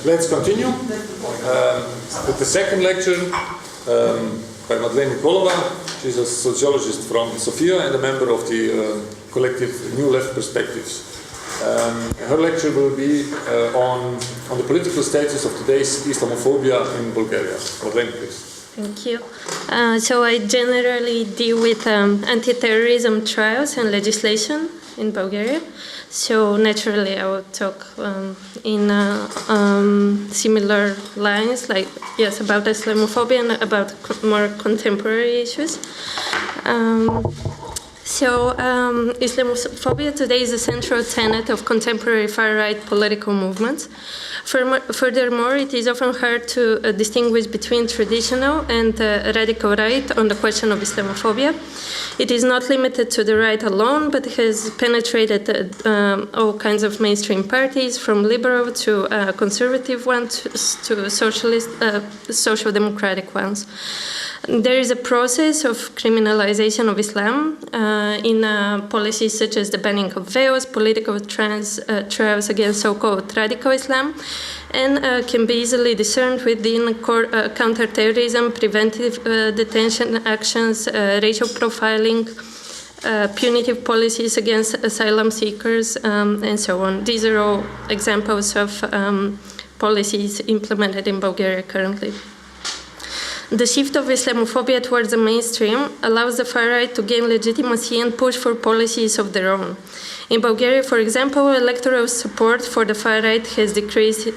Let's continue with the second lecture by Madlen Nikolova. She's a sociologist from Sofia and a member of the collective New Left Perspectives. Her lecture will be on the political status of today's Islamophobia in Bulgaria. Madlen, please. Thank you. So I generally deal with anti-terrorism trials and legislation in Bulgaria. So naturally I will talk in similar lines, like, yes, about Islamophobia and about more contemporary issues. Islamophobia today is a central tenet of contemporary far-right political movements. Furthermore, it is often hard to distinguish between traditional and radical right on the question of Islamophobia. It is not limited to the right alone, but has penetrated all kinds of mainstream parties, from liberal to conservative ones to socialist, social democratic ones. There is a process of criminalization of Islam in policies such as the banning of veils, political trials against so-called radical Islam, and can be easily discerned within counter-terrorism, preventive detention actions, racial profiling, punitive policies against asylum seekers, and so on. These are all examples of policies implemented in Bulgaria currently. The shift of Islamophobia towards the mainstream allows the far-right to gain legitimacy and push for policies of their own. In Bulgaria, for example, electoral support for the far-right has decreased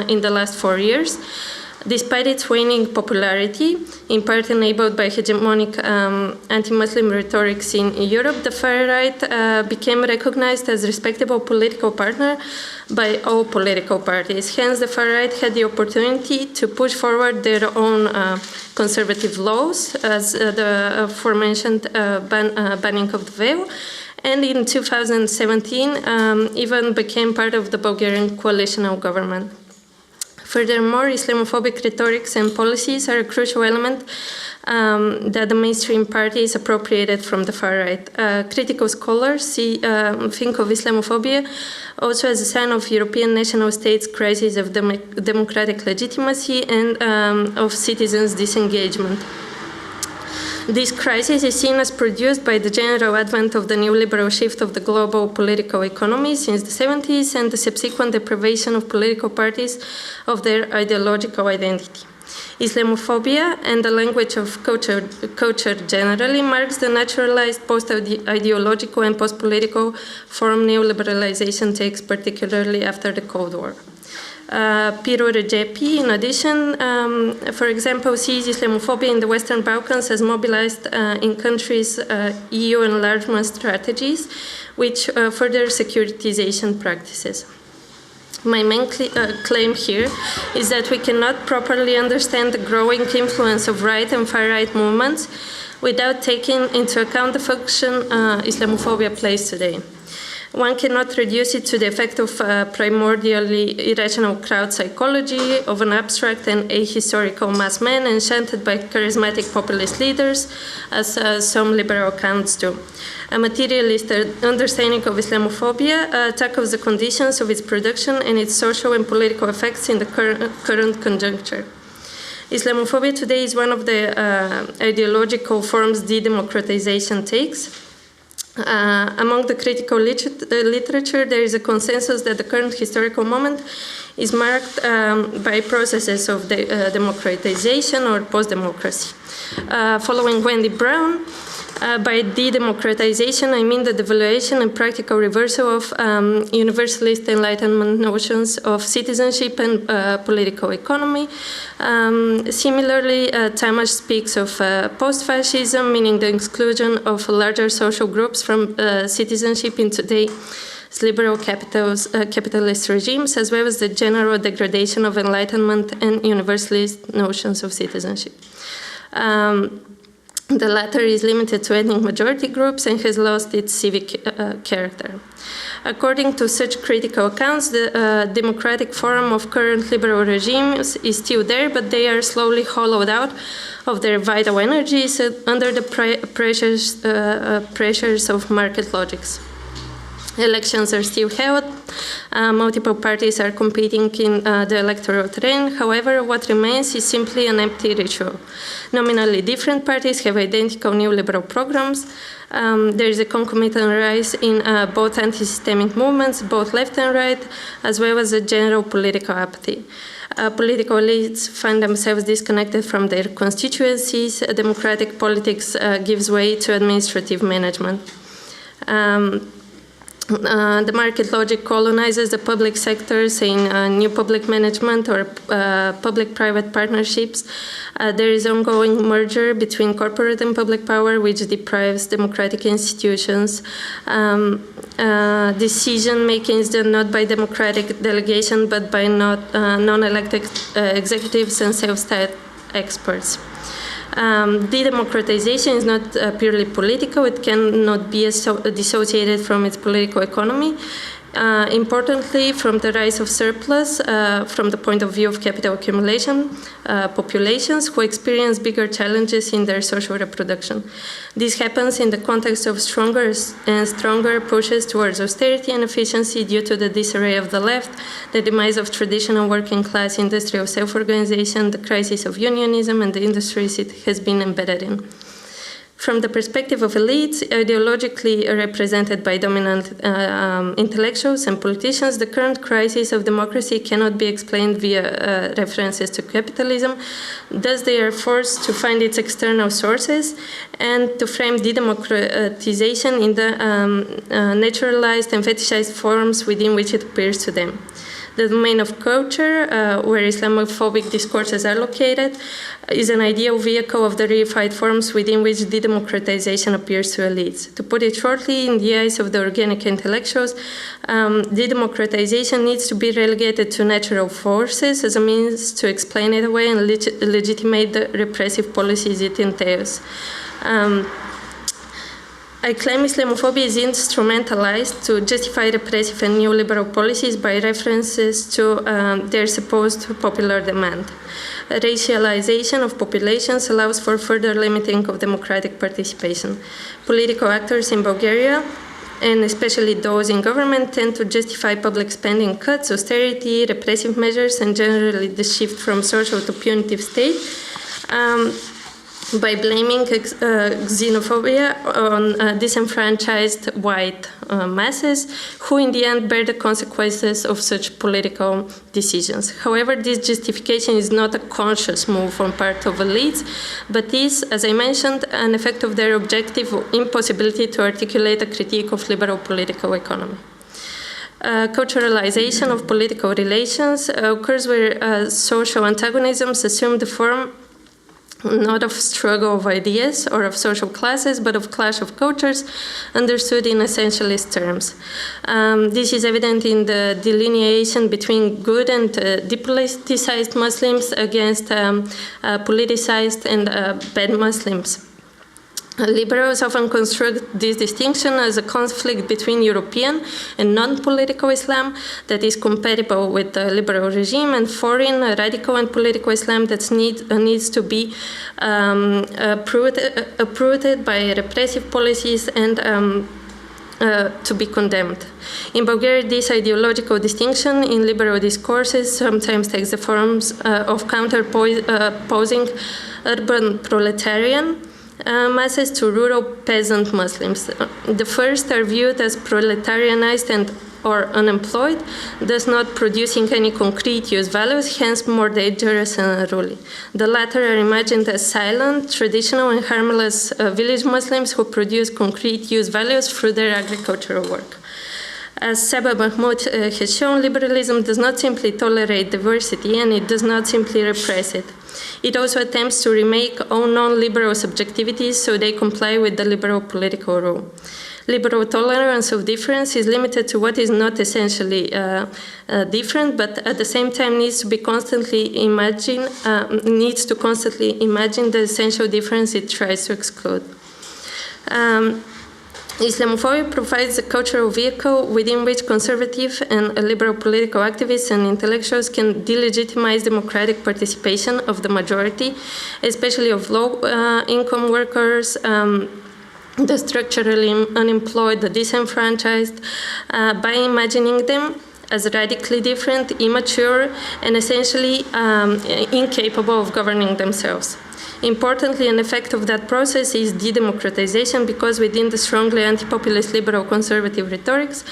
in the last 4 years. Despite its waning popularity, in part enabled by hegemonic anti-Muslim rhetorics in Europe, the far-right became recognized as a respectable political partner by all political parties. Hence, the far-right had the opportunity to push forward their own conservative laws, as the aforementioned banning of the veil, and in 2017 even became part of the Bulgarian coalitional government. Furthermore, Islamophobic rhetorics and policies are a crucial element that the mainstream parties appropriated from the far right. Critical scholars think of Islamophobia also as a sign of European national states' crisis of democratic legitimacy and of citizens' disengagement. This crisis is seen as produced by the general advent of the neoliberal shift of the global political economy since the 70s and the subsequent deprivation of political parties of their ideological identity. Islamophobia and the language of culture generally marks the naturalized post-ideological and post-political form neoliberalization takes, particularly after the Cold War. Piero Regepi, in addition, for example, sees Islamophobia in the Western Balkans as mobilized in countries' EU enlargement strategies, which further securitization practices. My main claim here is that we cannot properly understand the growing influence of right and far-right movements without taking into account the function Islamophobia plays today. One cannot reduce it to the effect of primordially irrational crowd psychology, of an abstract and ahistorical mass man enchanted by charismatic populist leaders, as some liberal accounts do. A materialist understanding of Islamophobia tackles the conditions of its production and its social and political effects in the current conjuncture. Islamophobia today is one of the ideological forms de-democratization takes. Among the critical literature, there is a consensus that the current historical moment is marked by processes of democratization or post-democracy. Following Wendy Brown, by de-democratization, I mean the devaluation and practical reversal of universalist Enlightenment notions of citizenship and political economy. Similarly, Tamas speaks of post-fascism, meaning the exclusion of larger social groups from citizenship in today's liberal capitalist regimes, as well as the general degradation of Enlightenment and universalist notions of citizenship. The latter is limited to ethnic majority groups and has lost its civic character. According to such critical accounts, the democratic form of current liberal regimes is still there, but they are slowly hollowed out of their vital energies under the pressures of market logics. Elections are still held. Multiple parties are competing in the electoral terrain. However, what remains is simply an empty ritual. Nominally different parties have identical neoliberal programs. There is a concomitant rise in both anti-systemic movements, both left and right, as well as a general political apathy. Political elites find themselves disconnected from their constituencies. Democratic politics gives way to administrative management. The market logic colonizes the public sector, saying new public management or public-private partnerships. There is ongoing merger between corporate and public power, which deprives democratic institutions. Decision-making is done not by democratic delegation, but by non-elected executives and self-styled experts. De-democratization is not purely political. It cannot be dissociated from its political economy. Importantly, from the rise of surplus, from the point of view of capital accumulation, populations who experience bigger challenges in their social reproduction. This happens in the context of stronger and stronger pushes towards austerity and efficiency due to the disarray of the left, the demise of traditional working class industrial self-organization, the crisis of unionism, and the industries it has been embedded in. From the perspective of elites, ideologically represented by dominant intellectuals and politicians, the current crisis of democracy cannot be explained via references to capitalism. Thus, they are forced to find its external sources and to frame de-democratization in the naturalized and fetishized forms within which it appears to them. The domain of culture, where Islamophobic discourses are located, is an ideal vehicle of the reified forms within which de-democratization appears to elites. To put it shortly, in the eyes of the organic intellectuals, de-democratization needs to be relegated to natural forces as a means to explain it away and legitimate the repressive policies it entails. I claim Islamophobia is instrumentalized to justify repressive and neoliberal policies by references to their supposed popular demand. Racialization of populations allows for further limiting of democratic participation. Political actors in Bulgaria, and especially those in government, tend to justify public spending cuts, austerity, repressive measures, and generally the shift from social to punitive state, by blaming xenophobia on disenfranchised white masses, who in the end bear the consequences of such political decisions. However, this justification is not a conscious move on part of elites, but is, as I mentioned, an effect of their objective impossibility to articulate a critique of liberal political economy. Culturalization of political relations occurs where social antagonisms assume the form not of struggle of ideas or of social classes, but of clash of cultures, understood in essentialist terms. This is evident in the delineation between good and depoliticized Muslims against politicized and bad Muslims. Liberals often construct this distinction as a conflict between European and non-political Islam that is compatible with the liberal regime, and foreign radical and political Islam that needs to be uprooted by repressive policies and to be condemned. In Bulgaria, this ideological distinction in liberal discourses sometimes takes the forms of counterposing urban proletarian masses to rural peasant Muslims. The first are viewed as proletarianized and or unemployed, thus not producing any concrete use values, hence more dangerous and unruly. The latter are imagined as silent, traditional and harmless village Muslims who produce concrete use values through their agricultural work. As Saba Mahmoud has shown, liberalism does not simply tolerate diversity, and it does not simply repress it. It also attempts to remake all non-liberal subjectivities so they comply with the liberal political rule. Liberal tolerance of difference is limited to what is not essentially different, but at the same time needs to constantly imagine the essential difference it tries to exclude. Islamophobia provides a cultural vehicle within which conservative and liberal political activists and intellectuals can delegitimize democratic participation of the majority, especially of low-income workers, the structurally unemployed, the disenfranchised, by imagining them as radically different, immature, and essentially incapable of governing themselves. Importantly, an effect of that process is de-democratization, because within the strongly anti-populist liberal conservative rhetorics,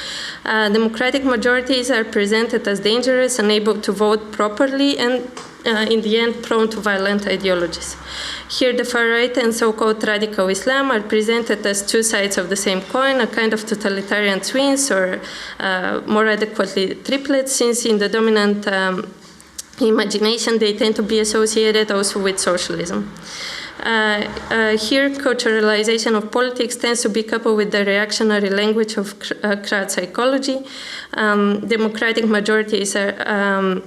democratic majorities are presented as dangerous, unable to vote properly, and in the end prone to violent ideologies. Here the far right and so-called radical Islam are presented as two sides of the same coin, a kind of totalitarian twins, or more adequately triplets, since in the dominant imagination they tend to be associated also with socialism. Here, culturalization of politics tends to be coupled with the reactionary language of crowd psychology. Democratic majorities are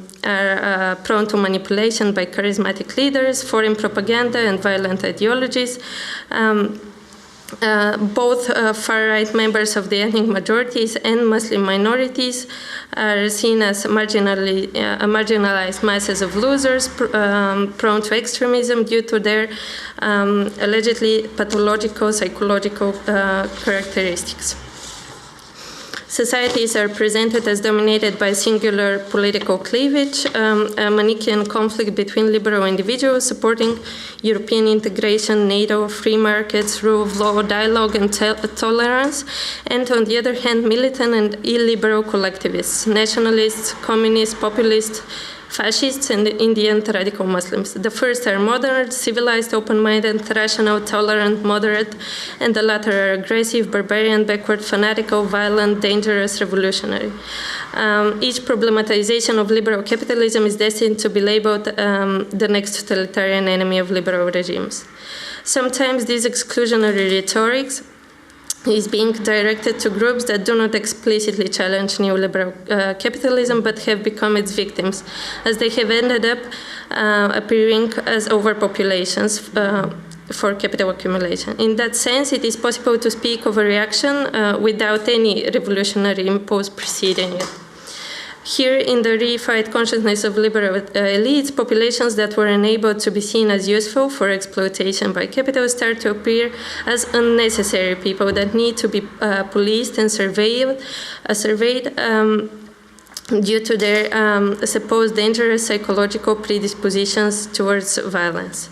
prone to manipulation by charismatic leaders, foreign propaganda, and violent ideologies. Both far-right members of the ethnic majorities and Muslim minorities are seen as marginalized masses of losers, prone to extremism due to their allegedly pathological psychological characteristics. Societies are presented as dominated by singular political cleavage, a Manichaean conflict between liberal individuals supporting European integration, NATO, free markets, rule of law, dialogue, and tolerance, and on the other hand, militant and illiberal collectivists, nationalists, communists, populists, fascists, and in the end, radical Muslims. The first are modern, civilized, open-minded, rational, tolerant, moderate, and the latter are aggressive, barbarian, backward, fanatical, violent, dangerous, revolutionary. Each problematization of liberal capitalism is destined to be labeled the next totalitarian enemy of liberal regimes. Sometimes these exclusionary rhetorics is being directed to groups that do not explicitly challenge neoliberal capitalism but have become its victims, as they have ended up appearing as overpopulations for capital accumulation. In that sense, it is possible to speak of a reaction without any revolutionary impulse preceding it. Here, in the reified consciousness of liberal elites, populations that were unable to be seen as useful for exploitation by capital start to appear as unnecessary people that need to be policed and surveyed due to their supposed dangerous psychological predispositions towards violence.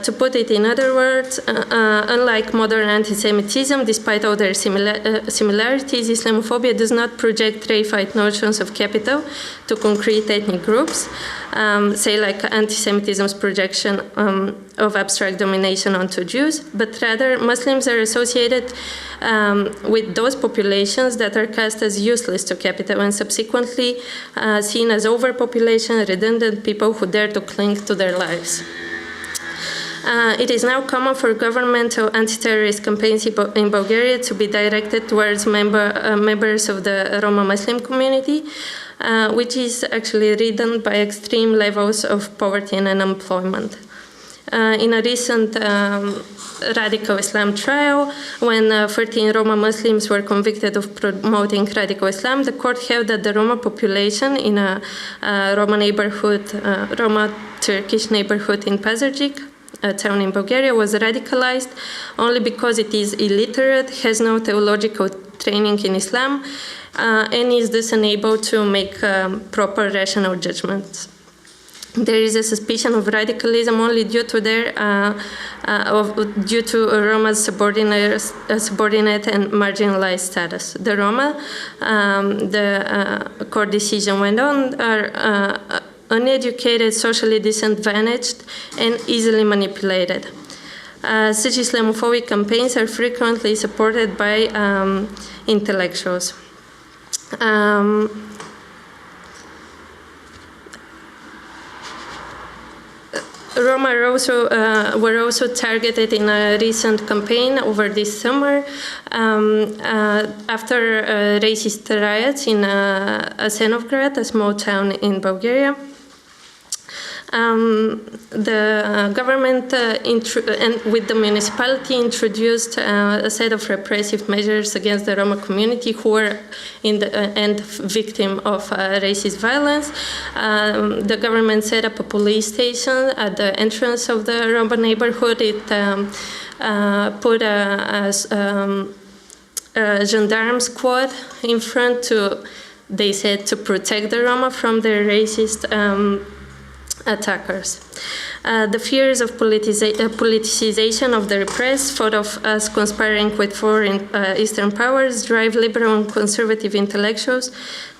To put it in other words, unlike modern anti-Semitism, despite all their similarities, Islamophobia does not project reified notions of capital to concrete ethnic groups, say like anti-Semitism's projection of abstract domination onto Jews, but rather Muslims are associated with those populations that are cast as useless to capital and subsequently seen as overpopulation, redundant people who dare to cling to their lives. It is now common for governmental anti-terrorist campaigns in Bulgaria to be directed towards members of the Roma Muslim community, which is actually ridden by extreme levels of poverty and unemployment. In a recent radical Islam trial, when 13 Roma Muslims were convicted of promoting radical Islam, the court held that the Roma population in a Roma Turkish neighborhood in Pazarjik, a town in Bulgaria, was radicalized only because it is illiterate, has no theological training in Islam, and is thus unable to make proper rational judgments. There is a suspicion of radicalism only due to Roma's subordinate and marginalized status. The Roma, the court decision went on, are uneducated, socially disadvantaged, and easily manipulated. Such Islamophobic campaigns are frequently supported by intellectuals. Roma were also targeted in a recent campaign over this summer after racist riots in Asenovgrad, a small town in Bulgaria. The government and with the municipality introduced a set of repressive measures against the Roma community who were in the end victim of racist violence. The government set up a police station at the entrance of the Roma neighborhood. It put a gendarme squad in front to, they said, to protect the Roma from their racist attackers. The fears of politicization of the repressed, thought of as conspiring with foreign Eastern powers, drive liberal and conservative intellectuals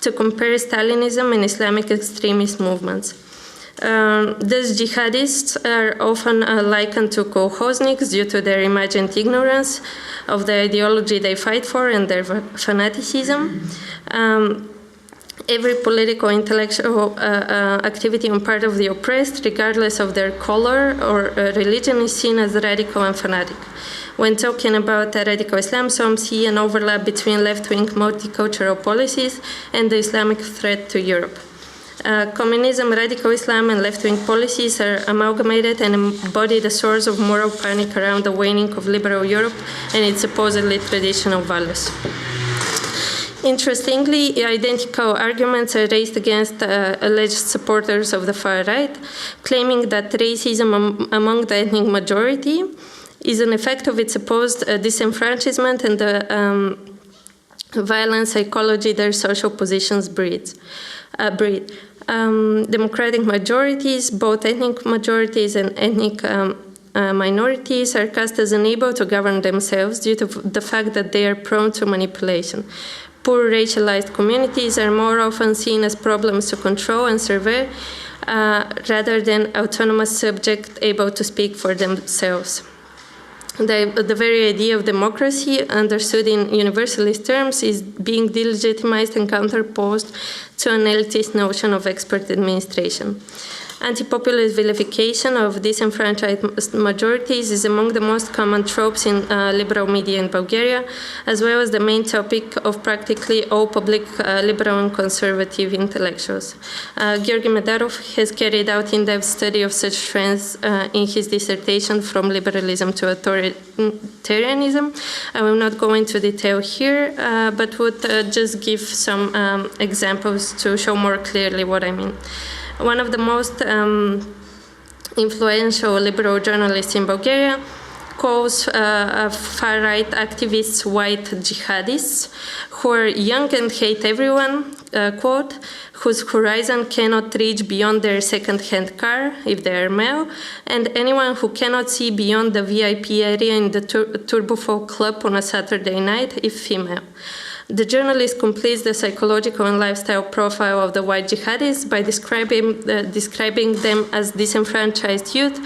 to compare Stalinism and Islamic extremist movements. These jihadists are often likened to kolkhozniks due to their imagined ignorance of the ideology they fight for and their fanaticism. Every political intellectual activity on part of the oppressed, regardless of their color or religion, is seen as radical and fanatic. When talking about radical Islam, some see an overlap between left-wing multicultural policies and the Islamic threat to Europe. Communism, radical Islam, and left-wing policies are amalgamated and embody the source of moral panic around the waning of liberal Europe and its supposedly traditional values. Interestingly, identical arguments are raised against alleged supporters of the far right, claiming that racism among the ethnic majority is an effect of its supposed disenfranchisement and the violent psychology their social positions breed. Democratic majorities, both ethnic majorities and ethnic minorities, are cast as unable to govern themselves due to the fact that they are prone to manipulation. Poor racialized communities are more often seen as problems to control and survey rather than autonomous subjects able to speak for themselves. The very idea of democracy, understood in universalist terms, is being delegitimized and counterposed to an elitist notion of expert administration. Anti-populist vilification of disenfranchised majorities is among the most common tropes in liberal media in Bulgaria, as well as the main topic of practically all public liberal and conservative intellectuals. Georgi Medarov has carried out in-depth study of such trends in his dissertation From Liberalism to Authoritarianism. I will not go into detail here, but would just give some examples to show more clearly what I mean. One of the most influential liberal journalists in Bulgaria calls far-right activists white jihadists, who are young and hate everyone, quote, whose horizon cannot reach beyond their second-hand car, if they are male, and anyone who cannot see beyond the VIP area in the Turbofolk club on a Saturday night, if female. The journalist completes the psychological and lifestyle profile of the white jihadists by describing them as disenfranchised youth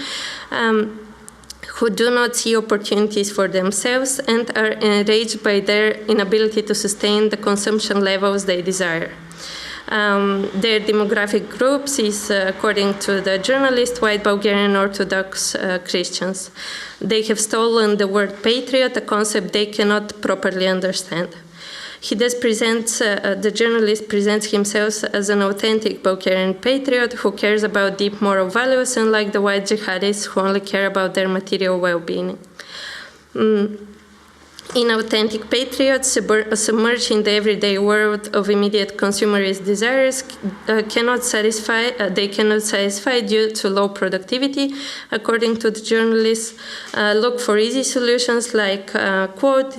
who do not see opportunities for themselves and are enraged by their inability to sustain the consumption levels they desire. Their demographic groups is, according to the journalist, white Bulgarian Orthodox Christians. They have stolen the word patriot, a concept they cannot properly understand. He thus the journalist presents himself as an authentic Bulgarian patriot who cares about deep moral values, unlike the white jihadists who only care about their material well-being. Inauthentic patriots, submerged in the everyday world of immediate consumerist desires, cannot satisfy due to low productivity. According to the journalist, look for easy solutions like, quote,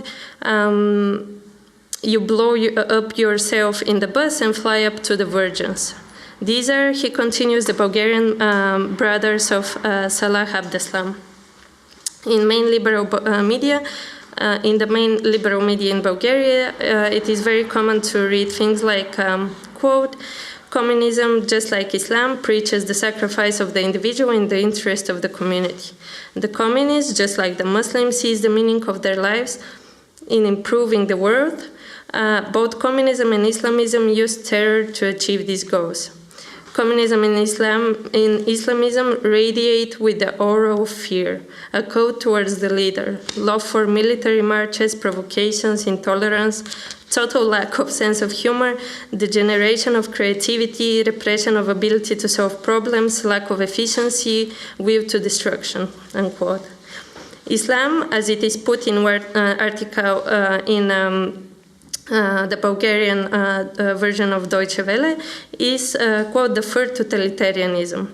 you blow up yourself in the bus and fly up to the Virgins. These are, he continues, the Bulgarian brothers of Salah Abdeslam. In main liberal media, in the main liberal media in Bulgaria, it is very common to read things like, quote, communism, just like Islam, preaches the sacrifice of the individual in the interest of the community. The communists, just like the Muslims, sees the meaning of their lives in improving the world. Both communism and Islamism use terror to achieve these goals. Communism and Islamism radiate with the aura of fear, a code towards the leader, love for military marches, provocations, intolerance, total lack of sense of humor, degeneration of creativity, repression of ability to solve problems, lack of efficiency, will to destruction, unquote. Islam, as it is put in article in the Bulgarian version of Deutsche Welle, is, quote, the third totalitarianism.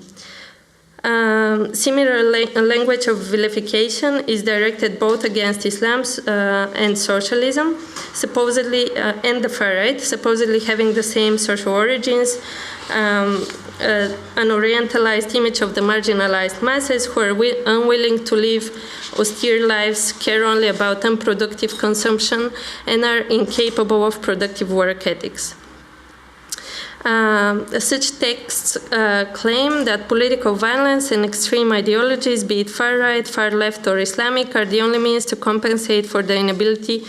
Similar language of vilification is directed both against Islam and socialism, supposedly, and the far right, supposedly having the same social origins, an orientalized image of the marginalized masses who are unwilling to live austere lives, care only about unproductive consumption, and are incapable of productive work ethics. Such texts claim that political violence and extreme ideologies, be it far right, far left, or Islamic, are the only means to compensate for the inability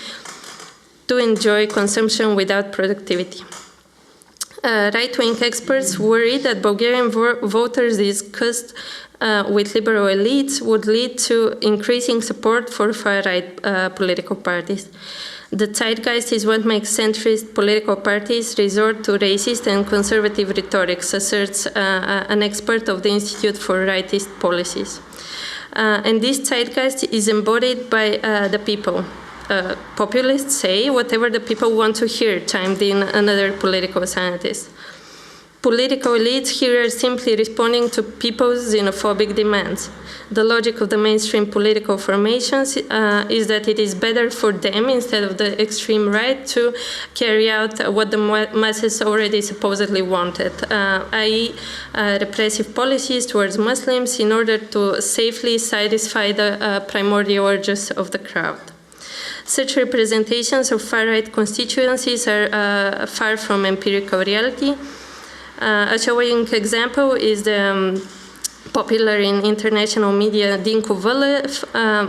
to enjoy consumption without productivity. Right-wing experts worry that Bulgarian voters discussed with liberal elites would lead to increasing support for far-right political parties. The zeitgeist is what makes centrist political parties resort to racist and conservative rhetorics, asserts an expert of the Institute for Rightist Policies. And this zeitgeist is embodied by the people. Populists say whatever the people want to hear, chimed in another political scientist. Political elites here are simply responding to people's xenophobic demands. The logic of the mainstream political formations is that it is better for them, instead of the extreme right, to carry out what the masses already supposedly wanted, i.e. repressive policies towards Muslims in order to safely satisfy the primordial urges of the crowd. Such representations of far-right constituencies are far from empirical reality. A showing example is the popular in international media Dinko Velev,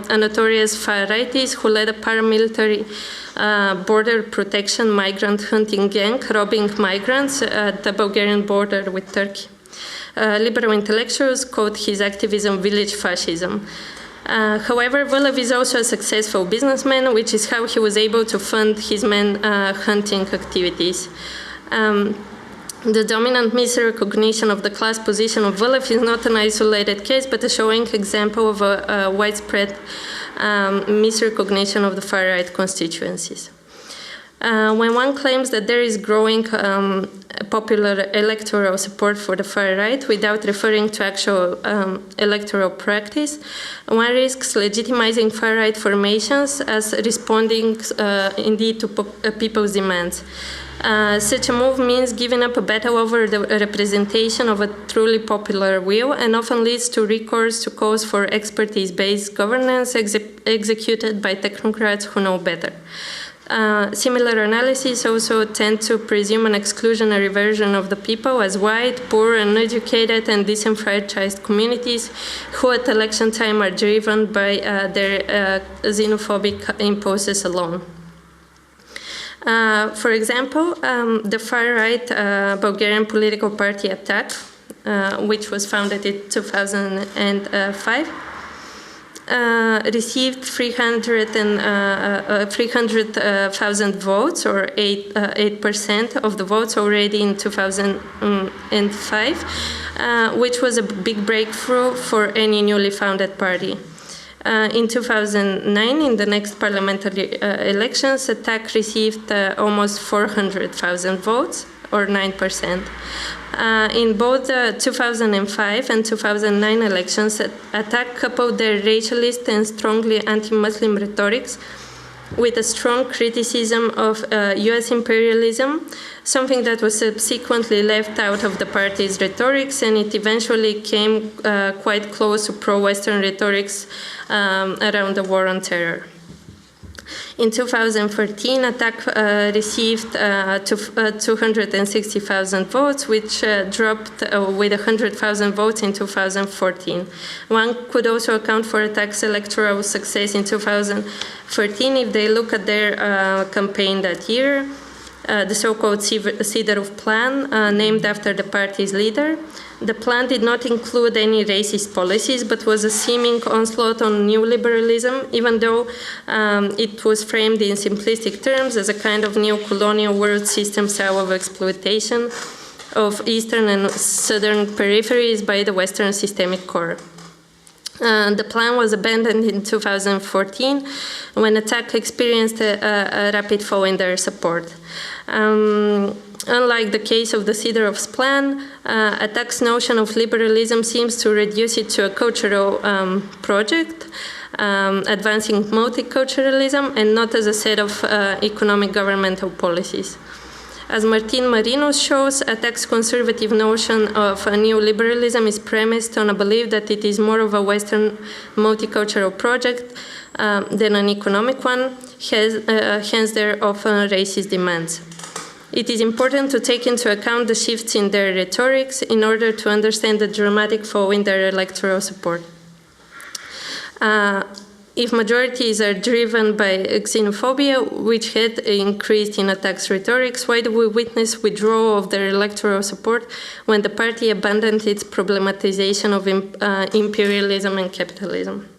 a notorious far-rightist who led a paramilitary border protection migrant hunting gang, robbing migrants at the Bulgarian border with Turkey. Liberal intellectuals called his activism village fascism. However, Velev is also a successful businessman, which is how he was able to fund his man-hunting activities. The dominant misrecognition of the class position of Velev is not an isolated case, but a showing example of a widespread misrecognition of the far-right constituencies. When one claims that there is growing popular electoral support for the far right without referring to actual electoral practice, one risks legitimizing far right formations as responding indeed to people's demands. Such a move means giving up a battle over the representation of a truly popular will, and often leads to recourse to calls for expertise-based governance executed by technocrats who know better. Similar analyses also tend to presume an exclusionary version of the people as white, poor, uneducated, and disenfranchised communities who at election time are driven by their xenophobic impulses alone. For example, the far-right Bulgarian political party Attack, which was founded in 2005, received 300,000 votes, or 8% of the votes already in 2005, which was a big breakthrough for any newly founded party. In 2009, in the next parliamentary elections, Attack received almost 400,000 votes, or 9%. In both the 2005 and 2009 elections, Attack coupled their racialist and strongly anti-Muslim rhetorics with a strong criticism of US imperialism, something that was subsequently left out of the party's rhetorics, and it eventually came quite close to pro-Western rhetorics around the war on terror. In 2014, Attack received 260,000 votes, which dropped with 100,000 votes in 2014. One could also account for Attack's electoral success in 2014 if they look at their campaign that year, the so-called Sidorov Plan, named after the party's leader. The plan did not include any racist policies, but was a seeming onslaught on neoliberalism, even though it was framed in simplistic terms as a kind of neo-colonial world system style of exploitation of eastern and southern peripheries by the Western systemic core. The plan was abandoned in 2014 when Attack experienced a rapid fall in their support. Unlike the case of the Sidorov's plan, Attack's notion of liberalism seems to reduce it to a cultural project, advancing multiculturalism, and not as a set of economic governmental policies. As Martin Marinus shows, Attack's conservative notion of neoliberalism is premised on a belief that it is more of a Western multicultural project than an economic one, hence their often racist demands. It is important to take into account the shifts in their rhetorics in order to understand the dramatic fall in their electoral support. If majorities are driven by xenophobia, which had increased in Attack's rhetorics, why do we witness withdrawal of their electoral support when the party abandoned its problematization of imperialism and capitalism?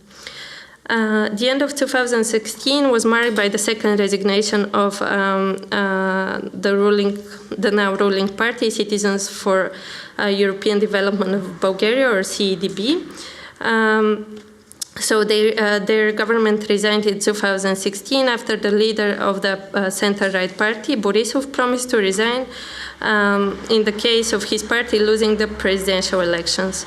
The end of 2016 was marked by the second resignation of the now ruling party, Citizens for European Development of Bulgaria, or CEDB. So their government resigned in 2016 after the leader of the center-right party, Borisov, promised to resign in the case of his party losing the presidential elections.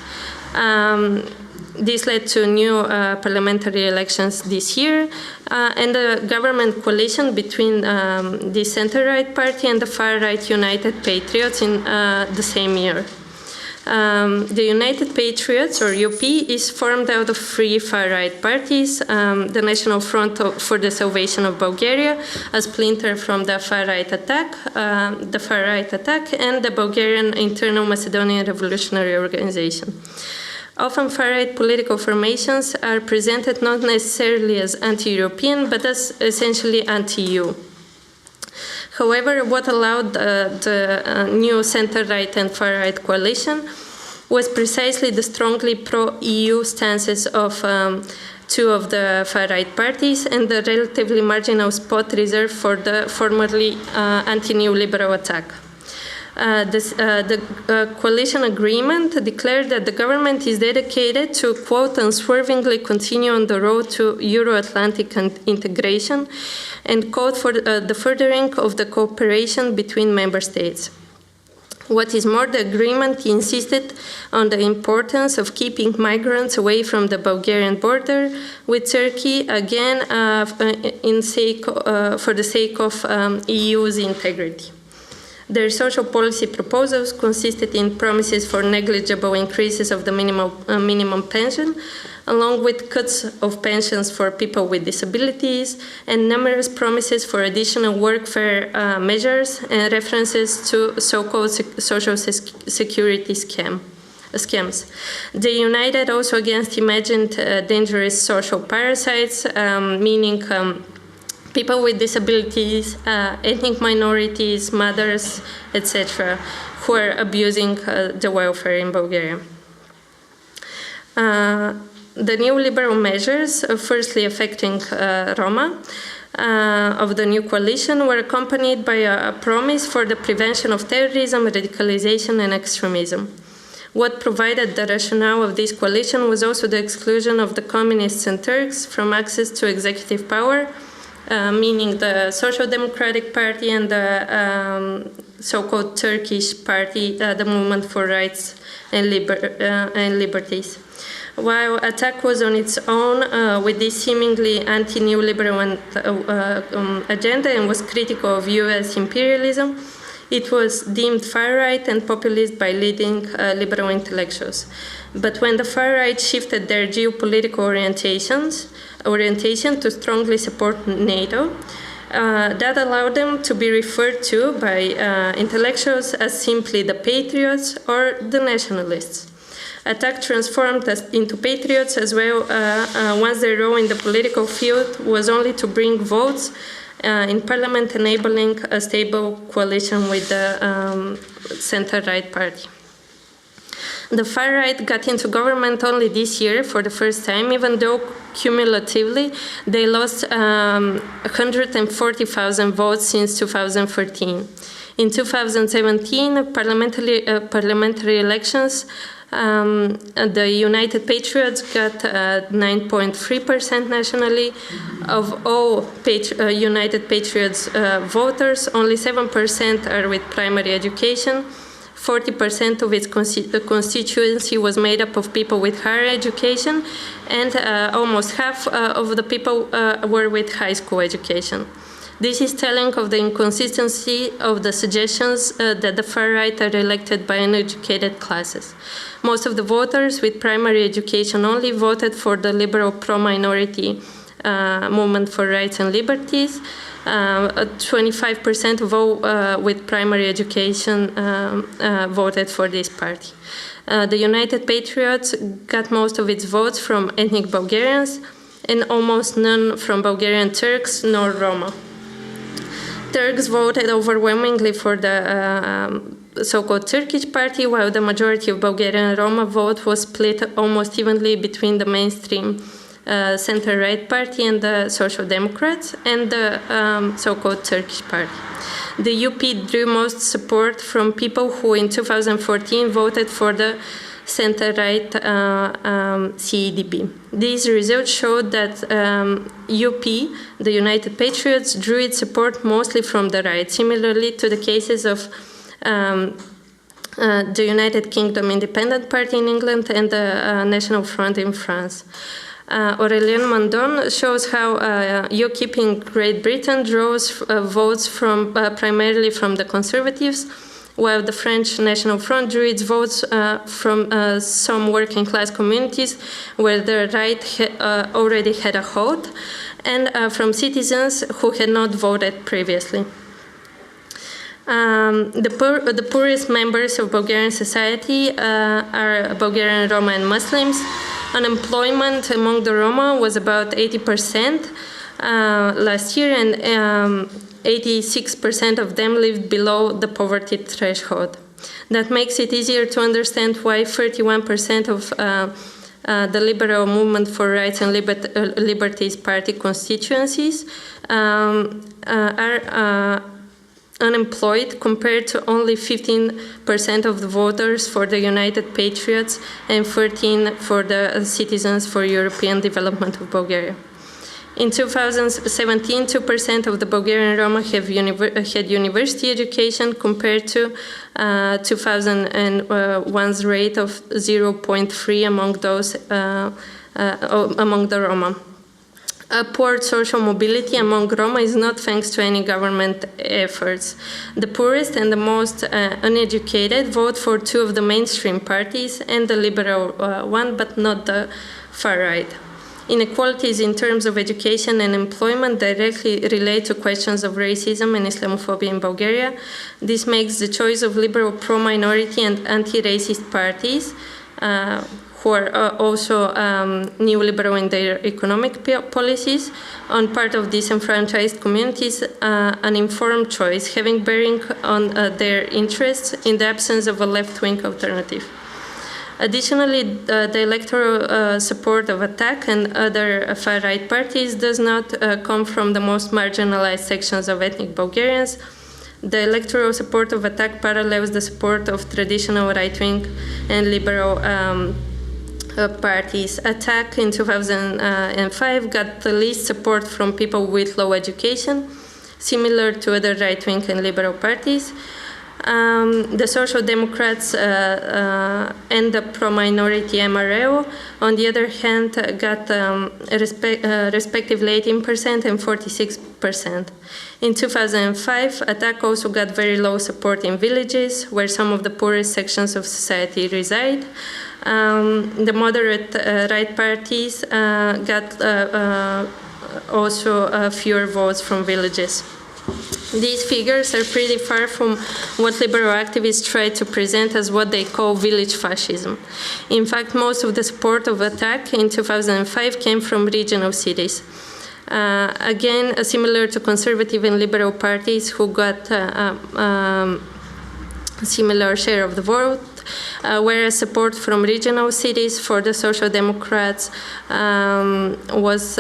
This led to new parliamentary elections this year, and the government coalition between the center-right party and the far-right United Patriots in the same year. The United Patriots, or UP, is formed out of three far-right parties: the National Front for the Salvation of Bulgaria, a splinter from the far-right attack, and the Bulgarian Internal Macedonian Revolutionary Organization. Often far-right political formations are presented not necessarily as anti-European, but as essentially anti-EU. However, what allowed the new center-right and far-right coalition was precisely the strongly pro-EU stances of two of the far-right parties and the relatively marginal spot reserved for the formerly anti-neoliberal attack. The coalition agreement declared that the government is dedicated to, quote, unswervingly continue on the road to Euro-Atlantic integration and called for the furthering of the cooperation between member states. What is more, the agreement insisted on the importance of keeping migrants away from the Bulgarian border with Turkey, again, for the sake of EU's integrity. Their social policy proposals consisted in promises for negligible increases of the minimum pension, along with cuts of pensions for people with disabilities, and numerous promises for additional workfare measures and references to so-called social security scams. They united also against imagined dangerous social parasites, meaning people with disabilities, ethnic minorities, mothers, etc., who are abusing the welfare in Bulgaria. The neoliberal measures, firstly affecting Roma, of the new coalition were accompanied by a promise for the prevention of terrorism, radicalization, and extremism. What provided the rationale of this coalition was also the exclusion of the communists and Turks from access to executive power, meaning the Social Democratic Party and the so-called Turkish Party, the Movement for Rights and Liberties. While Attack was on its own with this seemingly anti-neoliberal agenda and was critical of US imperialism, it was deemed far-right and populist by leading liberal intellectuals. But when the far-right shifted their geopolitical orientation to strongly support NATO, that allowed them to be referred to by intellectuals as simply the patriots or the nationalists. Attack transformed us into patriots as well once their role in the political field was only to bring votes in parliament, enabling a stable coalition with the center-right party. The far-right got into government only this year for the first time, even though cumulatively they lost 140,000 votes since 2014. In 2017, parliamentary elections, the United Patriots got 9.3% nationally. Of all United Patriots voters, only 7% are with primary education. 40% of its constituency was made up of people with higher education, and almost half of the people were with high school education. This is telling of the inconsistency of the suggestions that the far right are elected by uneducated classes. Most of the voters with primary education only voted for the liberal pro-minority movement for rights and liberties. 25% of all with primary education voted for this party. The United Patriots got most of its votes from ethnic Bulgarians and almost none from Bulgarian Turks nor Roma. Turks voted overwhelmingly for the so-called Turkish party, while the majority of Bulgarian Roma vote was split almost evenly between the mainstream center-right party and the Social Democrats and the so-called Turkish party. The UP drew most support from people who in 2014 voted for the center-right CEDP. These results showed that UP, the United Patriots, drew its support mostly from the right, similarly to the cases of the United Kingdom Independent Party in England and the National Front in France. Aurélien Mandon shows how UKIP in Great Britain draws votes from primarily from the Conservatives, while the French National Front drew its votes from some working class communities where the right already had a hold, and from citizens who had not voted previously. The poorest members of Bulgarian society are Bulgarian Roma and Muslims. Unemployment among the Roma was about 80% last year, and 86% of them lived below the poverty threshold. That makes it easier to understand why 31% of the liberal movement for rights and liberties party constituencies are unemployed, compared to only 15% of the voters for the United Patriots and 13% for the Citizens for European Development of Bulgaria. In 2017, 2% of the Bulgarian Roma had university education, compared to 2001's rate of 0.3 among the Roma. Upward social mobility among Roma is not thanks to any government efforts. The poorest and the most uneducated vote for two of the mainstream parties and the liberal one, but not the far right. Inequalities in terms of education and employment directly relate to questions of racism and Islamophobia in Bulgaria. This makes the choice of liberal pro-minority and anti-racist parties, who are also neoliberal in their economic policies, on part of disenfranchised communities, an informed choice, having bearing on their interests in the absence of a left-wing alternative. Additionally, the electoral support of ATTAC and other far-right parties does not come from the most marginalized sections of ethnic Bulgarians. The electoral support of ATTAC parallels the support of traditional right-wing and liberal parties. ATTAC in 2005 got the least support from people with low education, similar to other right-wing and liberal parties. The Social Democrats and the pro-minority MRL, on the other hand, got respectively 18% and 46%. In 2005, ATTAC also got very low support in villages, where some of the poorest sections of society reside. The moderate right parties got also fewer votes from villages. These figures are pretty far from what liberal activists try to present as what they call village fascism. In fact, most of the support of ATTAC in 2005 came from regional cities. Again, similar to conservative and liberal parties who got a similar share of the vote, whereas support from regional cities for the Social Democrats was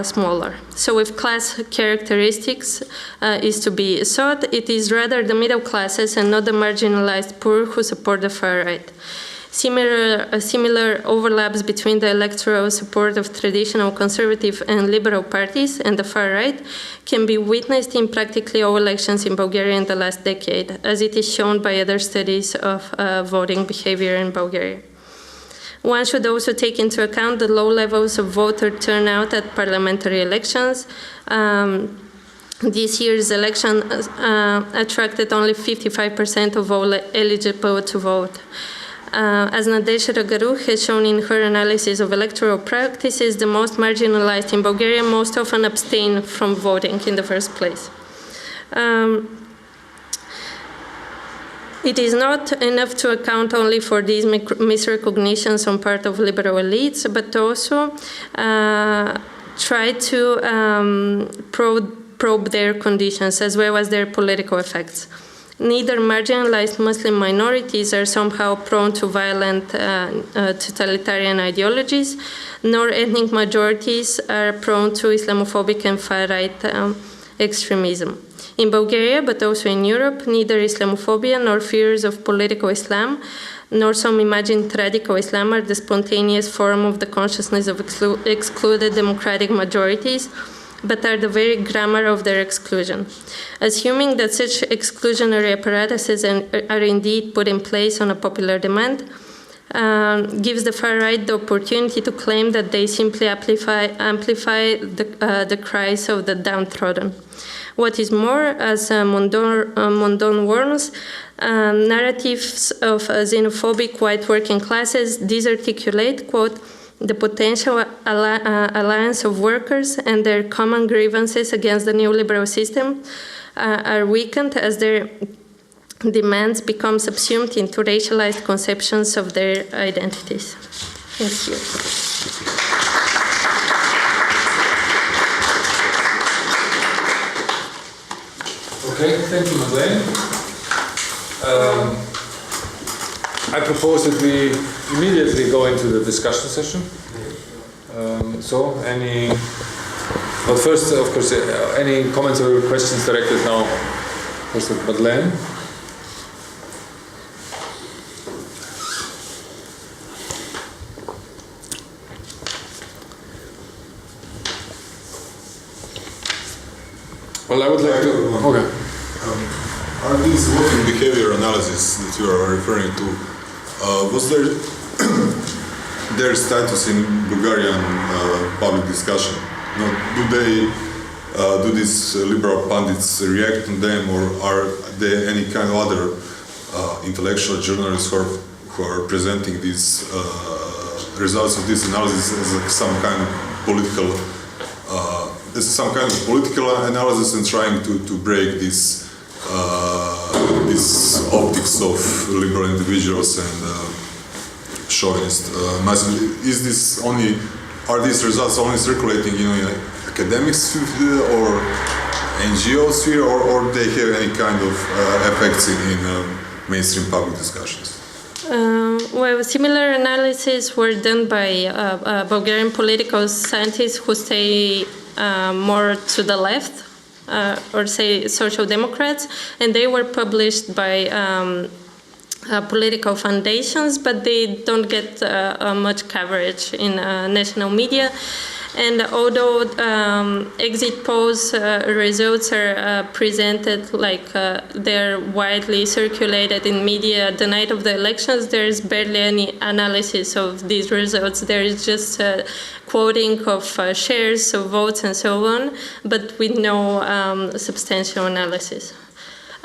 smaller. So if class characteristics is to be sought, it is rather the middle classes and not the marginalized poor who support the far right. Similar overlaps between the electoral support of traditional conservative and liberal parties and the far right can be witnessed in practically all elections in Bulgaria in the last decade, as it is shown by other studies of voting behavior in Bulgaria. One should also take into account the low levels of voter turnout at parliamentary elections. This year's election attracted only 55% of all eligible to vote. As Nadezhda Garuh has shown in her analysis of electoral practices, the most marginalized in Bulgaria most often abstain from voting in the first place. It is not enough to account only for these misrecognitions on part of liberal elites, but also try to probe their conditions as well as their political effects. Neither marginalized Muslim minorities are somehow prone to violent totalitarian ideologies, nor ethnic majorities are prone to Islamophobic and far-right extremism. In Bulgaria, but also in Europe, neither Islamophobia nor fears of political Islam, nor some imagined radical Islam are the spontaneous form of the consciousness of excluded democratic majorities, but are the very grammar of their exclusion. Assuming that such exclusionary apparatuses are indeed put in place on a popular demand, gives the far right the opportunity to claim that they simply amplify the cries of the downtrodden. What is more, as Mondon warns, narratives of xenophobic white working classes disarticulate, quote, the potential alliance of workers and their common grievances against the neoliberal system are weakened as their demands become subsumed into racialized conceptions of their identities. Thank you. Okay, thank you, Madlen. I propose that we immediately go into the discussion session. But first, of course, any comments or questions directed now? First with Madlen. Well, I would like to. Okay. Are these voting behavior analyses that you are referring to, was their status in Bulgarian public discussion? Do these liberal pundits react on them, or are there any kind of other intellectual journalists who are presenting these results of this analysis as some kind of political analysis and trying to break this optics of liberal individuals and chauvinist masses? Are these results only circulating in academic sphere or NGO sphere, or they have any kind of effects in mainstream public discussions? Well, similar analyses were done by Bulgarian political scientists who stay more to the left, or say social democrats, and they were published by political foundations, but they don't get much coverage in national media. And although exit polls results are presented like they're widely circulated in media the night of the elections, there's barely any analysis of these results. There is just quoting of shares of votes and so on, but with no substantial analysis.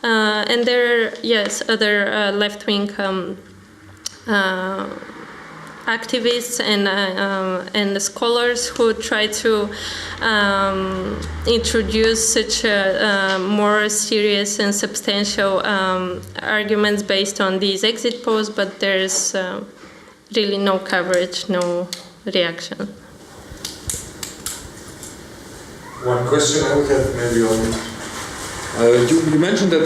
And there are, yes, other left-wing activists and scholars who try to introduce such more serious and substantial arguments based on these exit polls, but there's really no coverage, no reaction. One question I would have maybe on. You mentioned that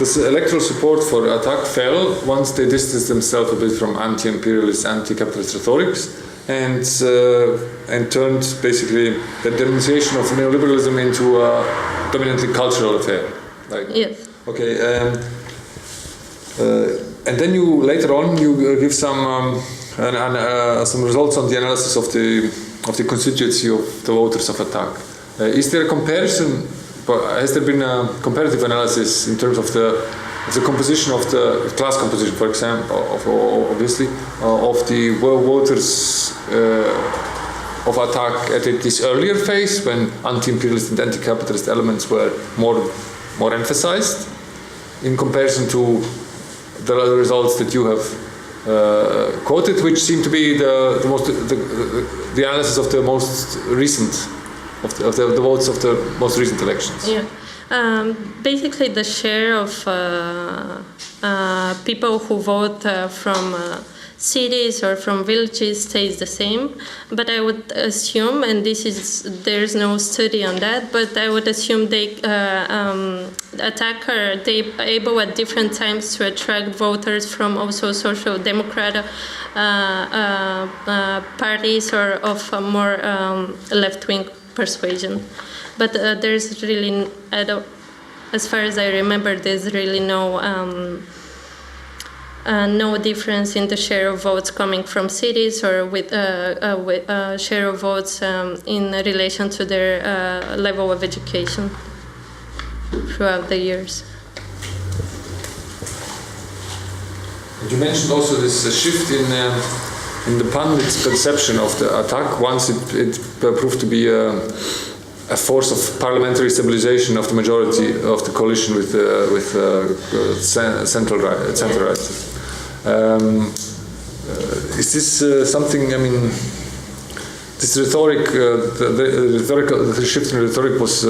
this electoral support for attack fell once they distanced themselves a bit from anti-imperialist, anti-capitalist rhetorics, and turned basically the demonstration of neoliberalism into a dominantly cultural affair. Right? Yes. Okay. And then you later on you give some results on the analysis of the constituency of the voters of attack. Is there a comparison? Has there been a comparative analysis in terms of the composition of the class composition, for example, obviously, of the voters of attack at this earlier phase when anti-imperialist and anti-capitalist elements were more emphasized, in comparison to the results that you have quoted, which seem to be the analysis of the most recent of the votes of the most recent elections? Yeah. Basically, the share of people who vote from cities or from villages stays the same, but I would assume, and there's no study on that, but I would assume they able at different times to attract voters from also social democratic parties or of a more left-wing persuasion. But there's really, as far as I remember, there's really no difference in the share of votes coming from cities or with share of votes in relation to their level of education throughout the years. You mentioned also this shift in the pundits' conception of the attack once it proved to be a force of parliamentary stabilization of the majority of the coalition with central right. Is this something? I mean, this rhetoric, the shift in rhetoric was.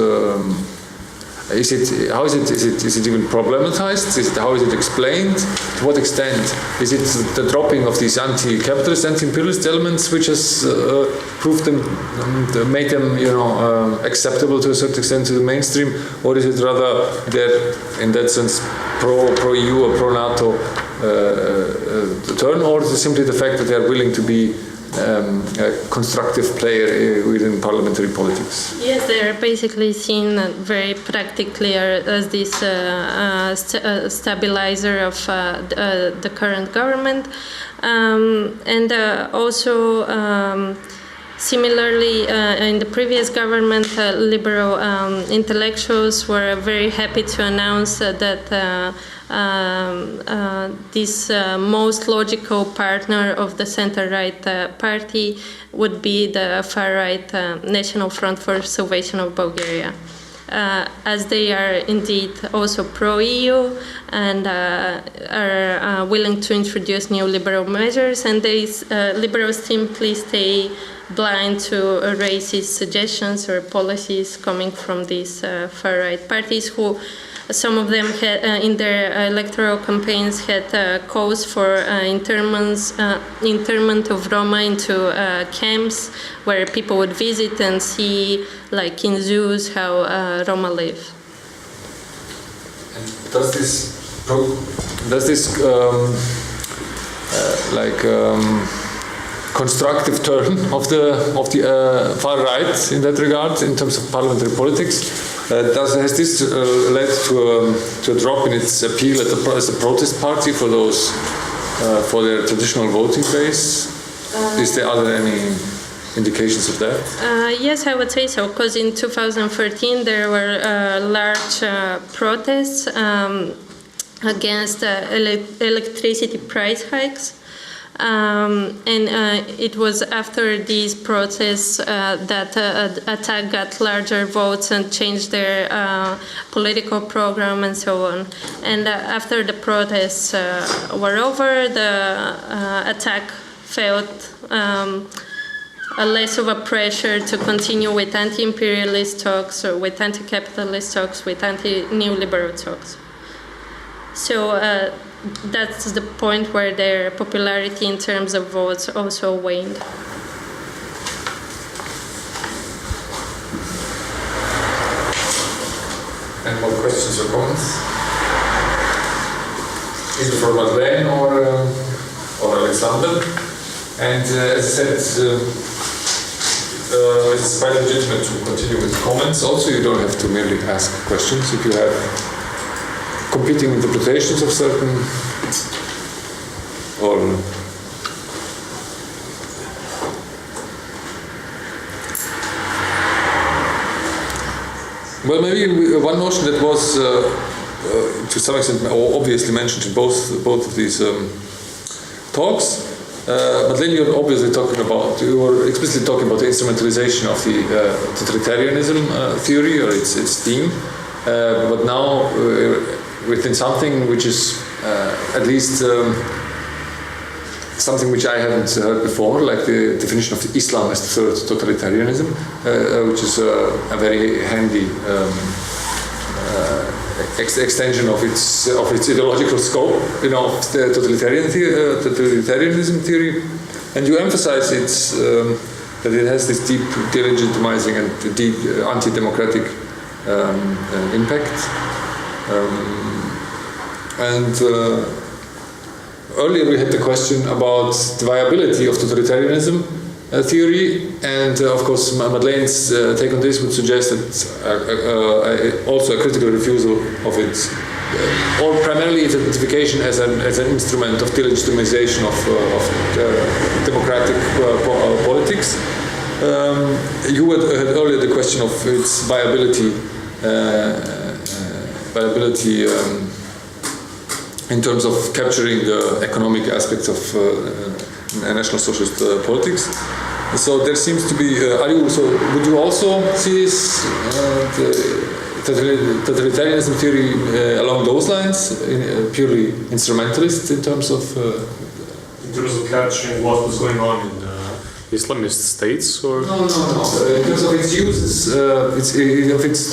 Is it even problematized? How is it explained? To what extent? Is it the dropping of these anti-capitalist, anti-imperialist elements which has proved them, made them, acceptable to a certain extent to the mainstream, or is it rather that, in that sense, pro-EU or pro-NATO turn, or is it simply the fact that they are willing to be a constructive player within parliamentary politics? Yes, they are basically seen very practically as this stabilizer of the current government, and also similarly in the previous government, liberal intellectuals were very happy to announce that this most logical partner of the center-right party would be the far-right National Front for Salvation of Bulgaria, as they are indeed also pro-EU and are willing to introduce new liberal measures, and these liberals simply stay blind to racist suggestions or policies coming from these far-right parties, who some of them had, in their electoral campaigns had calls for internment of Roma into camps where people would visit and see, like in zoos, how Roma live. And does this constructive turn of the far right in that regard, in terms of parliamentary politics, has this led to a drop in its appeal as a protest party for those for their traditional voting base? Are there any indications of that? Yes, I would say so, because in 2013 there were large protests against electricity price hikes. And it was after these protests that attack got larger votes and changed their political program and so on. And after the protests were over, the attack felt less of a pressure to continue with anti-imperialist talks or with anti-capitalist talks, with anti-neoliberal talks. So that's the point where their popularity in terms of votes also waned. And more questions or comments? either for Madlen or Alexander. And as I said, it's quite legitimate to continue with comments. Also, you don't have to merely ask questions if you have competing interpretations of certain or well, maybe one notion that was to some extent obviously mentioned in both of these talks. Madlen, you're obviously you were explicitly talking about the instrumentalization of the totalitarianism theory or its theme, but now within something which is at least something which I haven't heard before, like the definition of the Islam as the third totalitarianism, which is a very handy extension of its ideological scope, the totalitarianism theory, and you emphasize that it has this deep delegitimizing and deep anti-democratic impact. Earlier we had the question about the viability of totalitarianism theory, and of course Madlen's take on this would suggest that also a critical refusal of it, or primarily its identification as an instrument of delegitimization of democratic politics. You had earlier the question of its viability in terms of capturing the economic aspects of National Socialist politics. So there seems to be. Would you also see this totalitarianism theory along those lines, purely instrumentalist in terms of capturing what was going on in Islamist states, or no. In terms of its uses,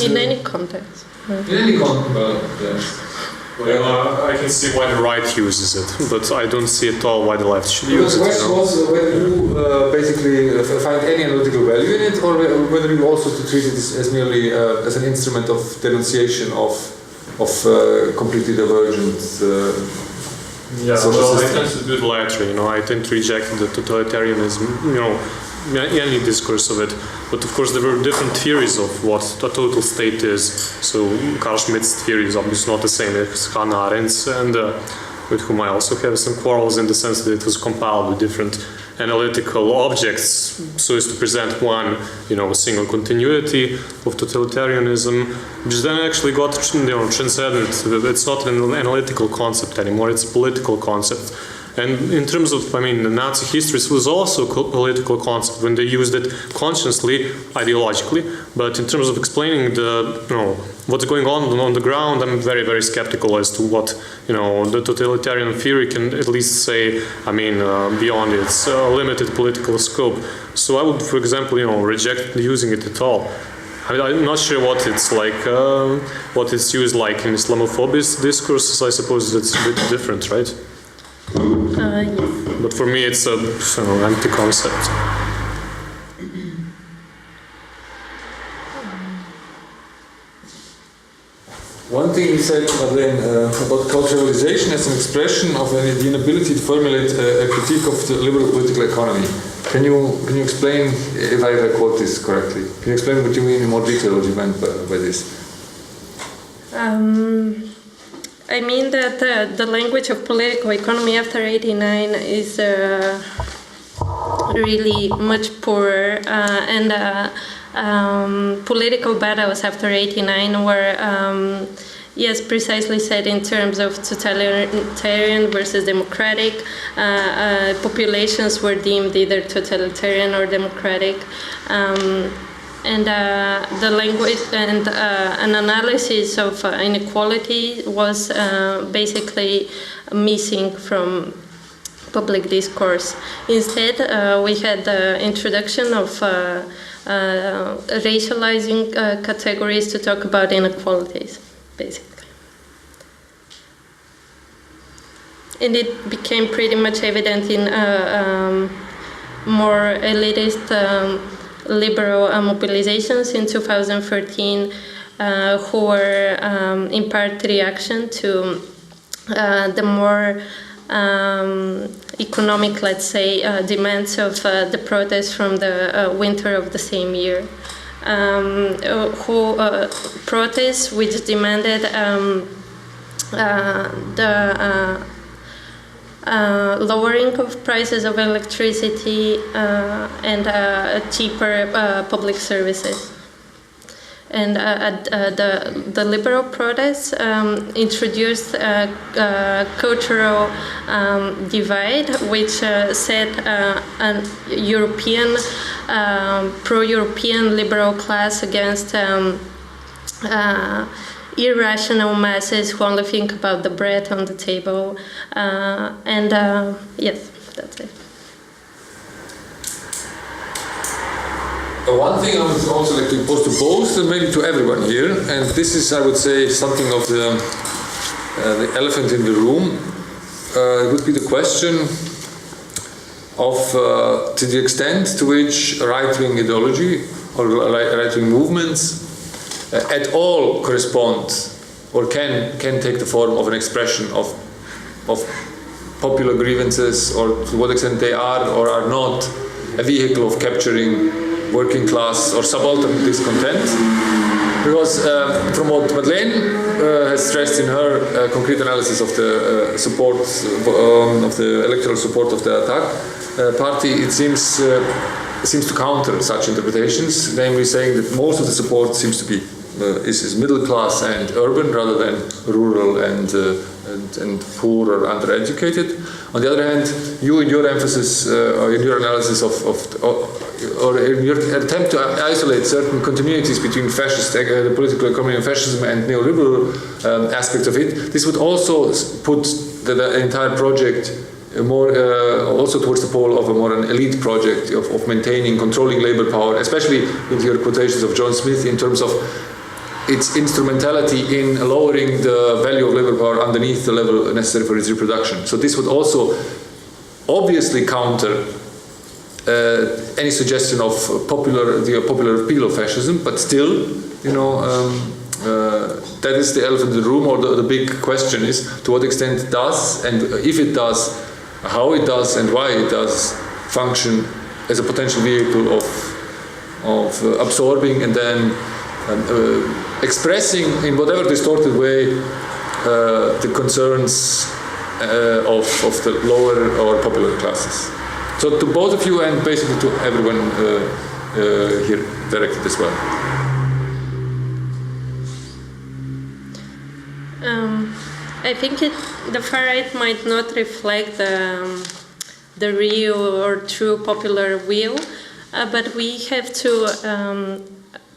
in any context. In any context, yes. Well, I can see why the right uses it, but I don't see at all why the left should use it. The question was whether you basically find any analytical value in it, or whether you also treat it as merely as an instrument of denunciation of completely divergent social I systems. tend to do the latter. I tend to reject the totalitarianism. Any discourse of it, but of course there were different theories of what a total state is. So Carl Schmitt's theory is obviously not the same as Hannah Arendt's, and with whom I also have some quarrels in the sense that it was compiled with different analytical objects so as to present one, a single continuity of totalitarianism, which then actually got transcended. It's not an analytical concept anymore; it's a political concept. And in terms of, the Nazi history was also a political concept when they used it consciously, ideologically. But in terms of explaining what's going on the ground, I'm very, very skeptical as to what, the totalitarian theory can at least say, beyond its limited political scope. So I would, for example, reject using it at all. I'm not sure what it's like, what it's used like in Islamophobia discourses. I suppose that's a bit different, right? Yes. But for me, it's an empty concept. One thing you said, Madlen, about culturalization as an expression of the inability to formulate a critique of the liberal political economy. Can you explain, if I quote this correctly, can you explain what you mean in more detail, what you meant by this? I mean that the language of political economy after '89 is really much poorer, and political battles after '89 were, yes, precisely said in terms of totalitarian versus democratic. Populations were deemed either totalitarian or democratic. And the language and an analysis of inequality was basically missing from public discourse. Instead, we had the introduction of racializing categories to talk about inequalities, basically. And it became pretty much evident in more elitist liberal mobilizations in 2013, who were in part reaction to the more economic, let's say, demands of the protests from the winter of the same year. Who protests which demanded the lowering of prices of electricity and cheaper public services. And the liberal protests introduced a cultural divide, which set a European, pro-European liberal class against irrational masses who only think about the bread on the table. Yes, that's it. One thing I would also like to impose to both, and maybe to everyone here, and this is, I would say, something of the elephant in the room. It would be the question of to the extent to which right-wing ideology or right-wing movements at all correspond or can take the form of an expression of popular grievances, or to what extent they are or are not a vehicle of capturing working class or subaltern discontent. Because from what Madlen has stressed in her concrete analysis of the support of the electoral support of the attack party, it seems to counter such interpretations, namely saying that most of the support seems to be is middle class and urban rather than rural and poor or undereducated. On the other hand, you in your emphasis or in your analysis or in your attempt to isolate certain continuities between fascist, the political economy of fascism and neoliberal aspects of it, this would also put the entire project more also towards the pole of a more an elite project of maintaining, controlling labor power, especially with your quotations of John Smith in terms of its instrumentality in lowering the value of labor power underneath the level necessary for its reproduction. So this would also obviously counter any suggestion of the popular appeal of fascism, but still, that is the elephant in the room, or the big question is to what extent it does, and if it does, how it does and why it does function as a potential vehicle of absorbing and then expressing in whatever distorted way the concerns of the lower or popular classes. So to both of you and basically to everyone here directed as well. I think the far right might not reflect the real or true popular will, but we have to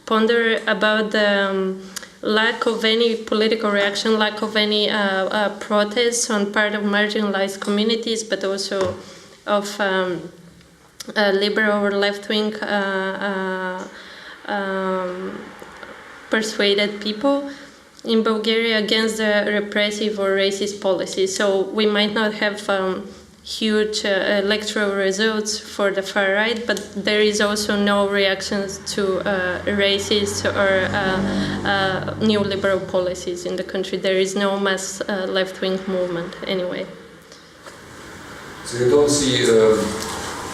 ponder about the lack of any political reaction, lack of any protests on part of marginalized communities, but also of liberal or left-wing persuaded people in Bulgaria against the repressive or racist policies. So we might not have huge electoral results for the far right, but there is also no reactions to racist or neoliberal policies in the country. There is no mass left-wing movement anyway. So you don't see,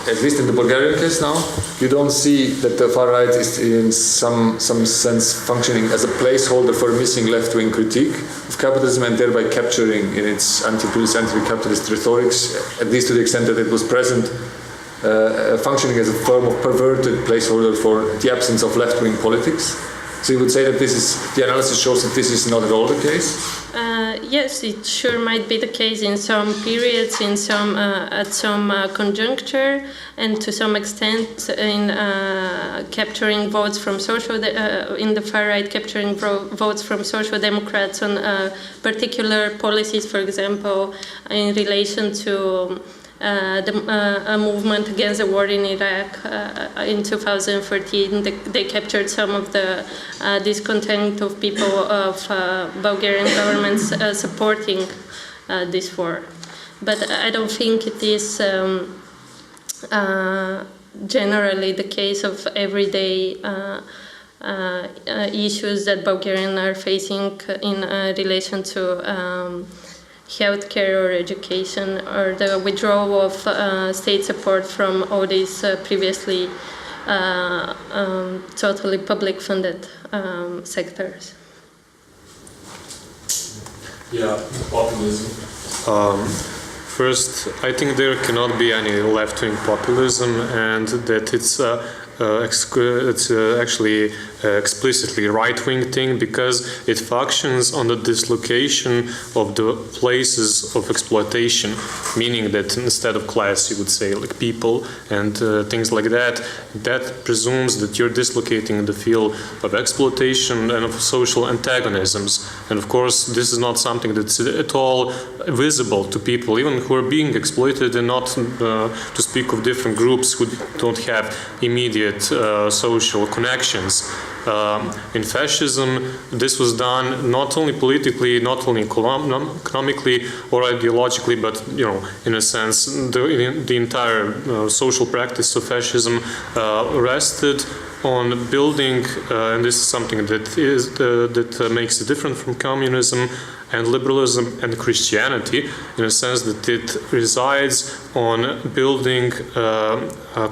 at least in the Bulgarian case now, you don't see that the far right is in some sense functioning as a placeholder for a missing left-wing critique of capitalism and thereby capturing in its anti-capitalist rhetorics, at least to the extent that it was present, functioning as a form of perverted placeholder for the absence of left-wing politics. So you would say that the analysis shows that this is not at all the case? Yes, it sure might be the case in some periods, at some conjuncture, and to some extent in capturing votes from in the far right, capturing votes from social democrats on particular policies, for example, in relation to a movement against the war in Iraq in 2014. They captured some of the discontent of people of Bulgarian governments supporting this war. But I don't think it is generally the case of everyday issues that Bulgarians are facing in relation to healthcare or education, or the withdrawal of state support from all these previously totally public-funded sectors. Yeah, populism. First, I think there cannot be any left-wing populism, and that it's actually explicitly right-wing thing, because it functions on the dislocation of the places of exploitation, meaning that instead of class you would say like people and things like that. That presumes that you're dislocating the field of exploitation and of social antagonisms, and of course this is not something that's at all visible to people even who are being exploited, and not to speak of different groups who don't have immediate social connections. In fascism, this was done not only politically, not only economically or ideologically, but in a sense, the entire social practice of fascism rested on building, and this is something that makes it different from communism and liberalism and Christianity, in a sense that it resides on building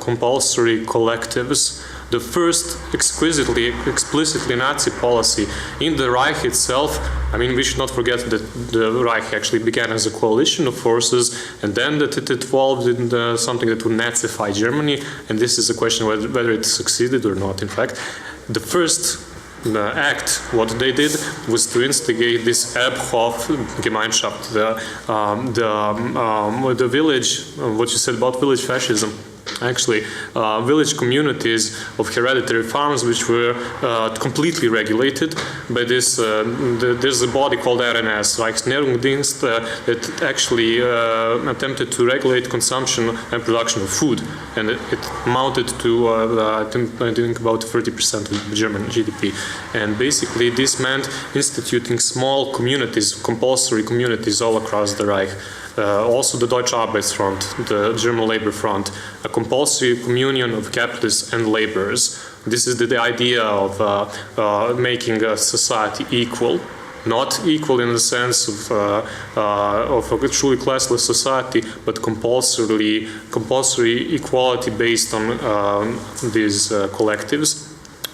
compulsory collectives. The first explicitly Nazi policy in the Reich itself, I mean, we should not forget that the Reich actually began as a coalition of forces, and then that it evolved into something that would Nazify Germany, and this is a question whether it succeeded or not. In fact, the first act, what they did was to instigate this Erbhof-Gemeinschaft, the village, what you said about village fascism. Actually, village communities of hereditary farms which were completely regulated by this, there's a body called RNS, Reichsernährungsdienst, that actually attempted to regulate consumption and production of food, and it amounted to, I think about 30% of German GDP. And basically this meant instituting small communities, compulsory communities all across the Reich. Also the Deutsche Arbeitsfront, the German Labor Front, a compulsory communion of capitalists and laborers. This is the idea of making a society equal. Not equal in the sense of a truly classless society, but compulsory equality based on these collectives.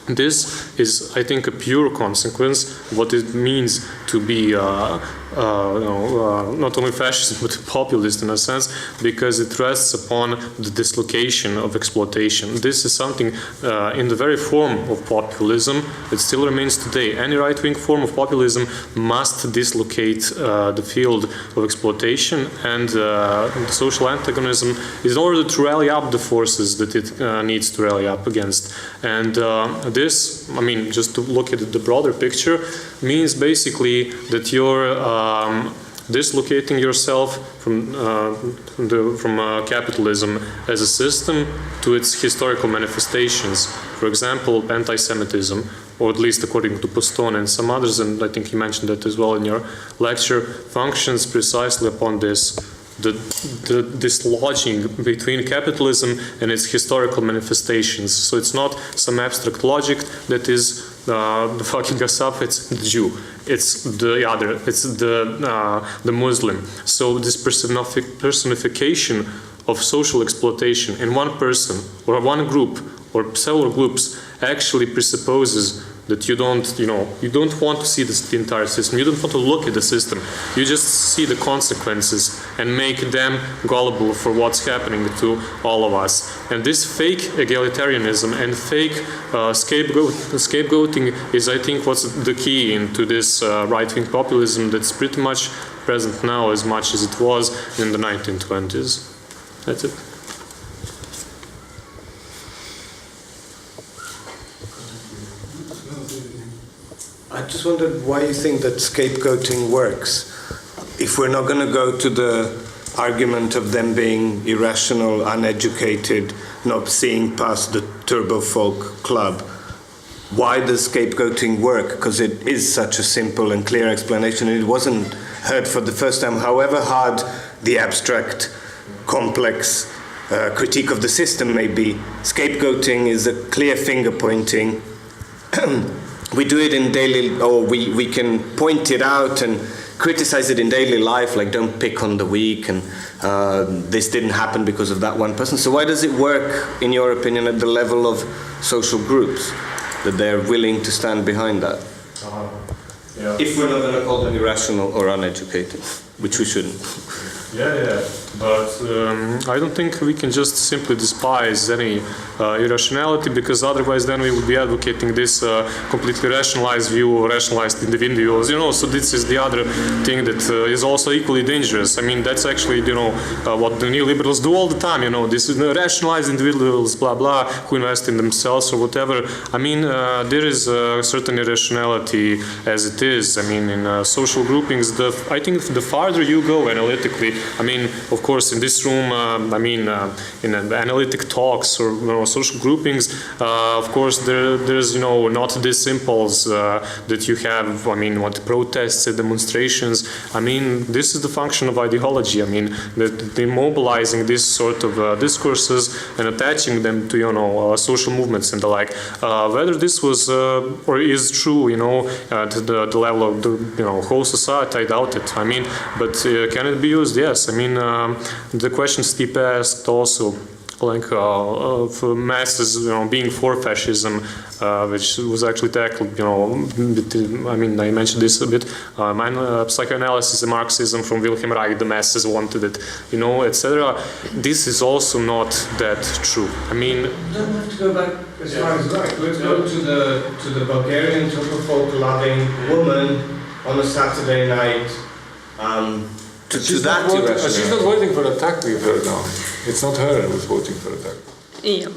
This is, I think, a pure consequence of what it means to be not only fascist but populist in a sense, because it rests upon the dislocation of exploitation. This is something in the very form of populism that still remains today. Any right-wing form of populism must dislocate the field of exploitation and the social antagonism in order to rally up the forces that it needs to rally up against. And this, I mean, just to look at the broader picture, means basically that you're dislocating yourself from capitalism as a system to its historical manifestations. For example, anti-Semitism, or at least according to Poston and some others, and I think you mentioned that as well in your lecture, functions precisely upon this. The dislodging between capitalism and its historical manifestations. So it's not some abstract logic that is the fucking us up, it's the Jew, it's the other, it's the Muslim. So this personification of social exploitation in one person or one group or several groups actually presupposes that you don't want to see the entire system. You don't want to look at the system. You just see the consequences and make them gullible for what's happening to all of us. And this fake egalitarianism and fake scapegoating is, I think, what's the key into this right-wing populism that's pretty much present now as much as it was in the 1920s. That's it. I just wondered why you think that scapegoating works. If we're not going to go to the argument of them being irrational, uneducated, not seeing past the turbo folk club, why does scapegoating work? Because it is such a simple and clear explanation, and it wasn't heard for the first time, however hard the abstract, complex critique of the system may be. Scapegoating is a clear finger pointing. We do it in daily, or we can point it out and criticize it in daily life, like don't pick on the weak, and this didn't happen because of that one person. So why does it work, in your opinion, at the level of social groups, that they're willing to stand behind that? Yeah. If we're not going to call them irrational or uneducated, which we shouldn't. Yeah, but I don't think we can just simply despise any irrationality, because otherwise then we would be advocating this completely rationalized view of rationalized individuals, you know. So this is the other thing that is also equally dangerous. I mean, that's actually, you know, what the neoliberals do all the time, you know. This is the rationalized individuals, blah blah, who invest in themselves or whatever. I mean, there is certain irrationality as it is. I mean, in social groupings, I think the farther you go analytically, I mean, of course, in this room, I mean, in analytic talks or, you know, social groupings, of course, there's, you know, not this impulse that you have, I mean, what protests and demonstrations. I mean, this is the function of ideology. I mean, that immobilizing this sort of discourses and attaching them to, you know, social movements and the like. Whether this was or is true, you know, to the level of the, you know, whole society, I doubt it. I mean, but can it be used? Yes. I mean, the question Stipe asked also, like, for masses, you know, being for fascism, which was actually tackled, you know, I mean, I mentioned this a bit, psychoanalysis and Marxism from Wilhelm Reich, the masses wanted it, you know, etc. This is also not that true. I mean, You don't have to go back as far as Reich. Let's go to the Bulgarian folk-loving woman on a Saturday night. She's not voting for attack with her now. It's not her who's voting for attack. Yeah.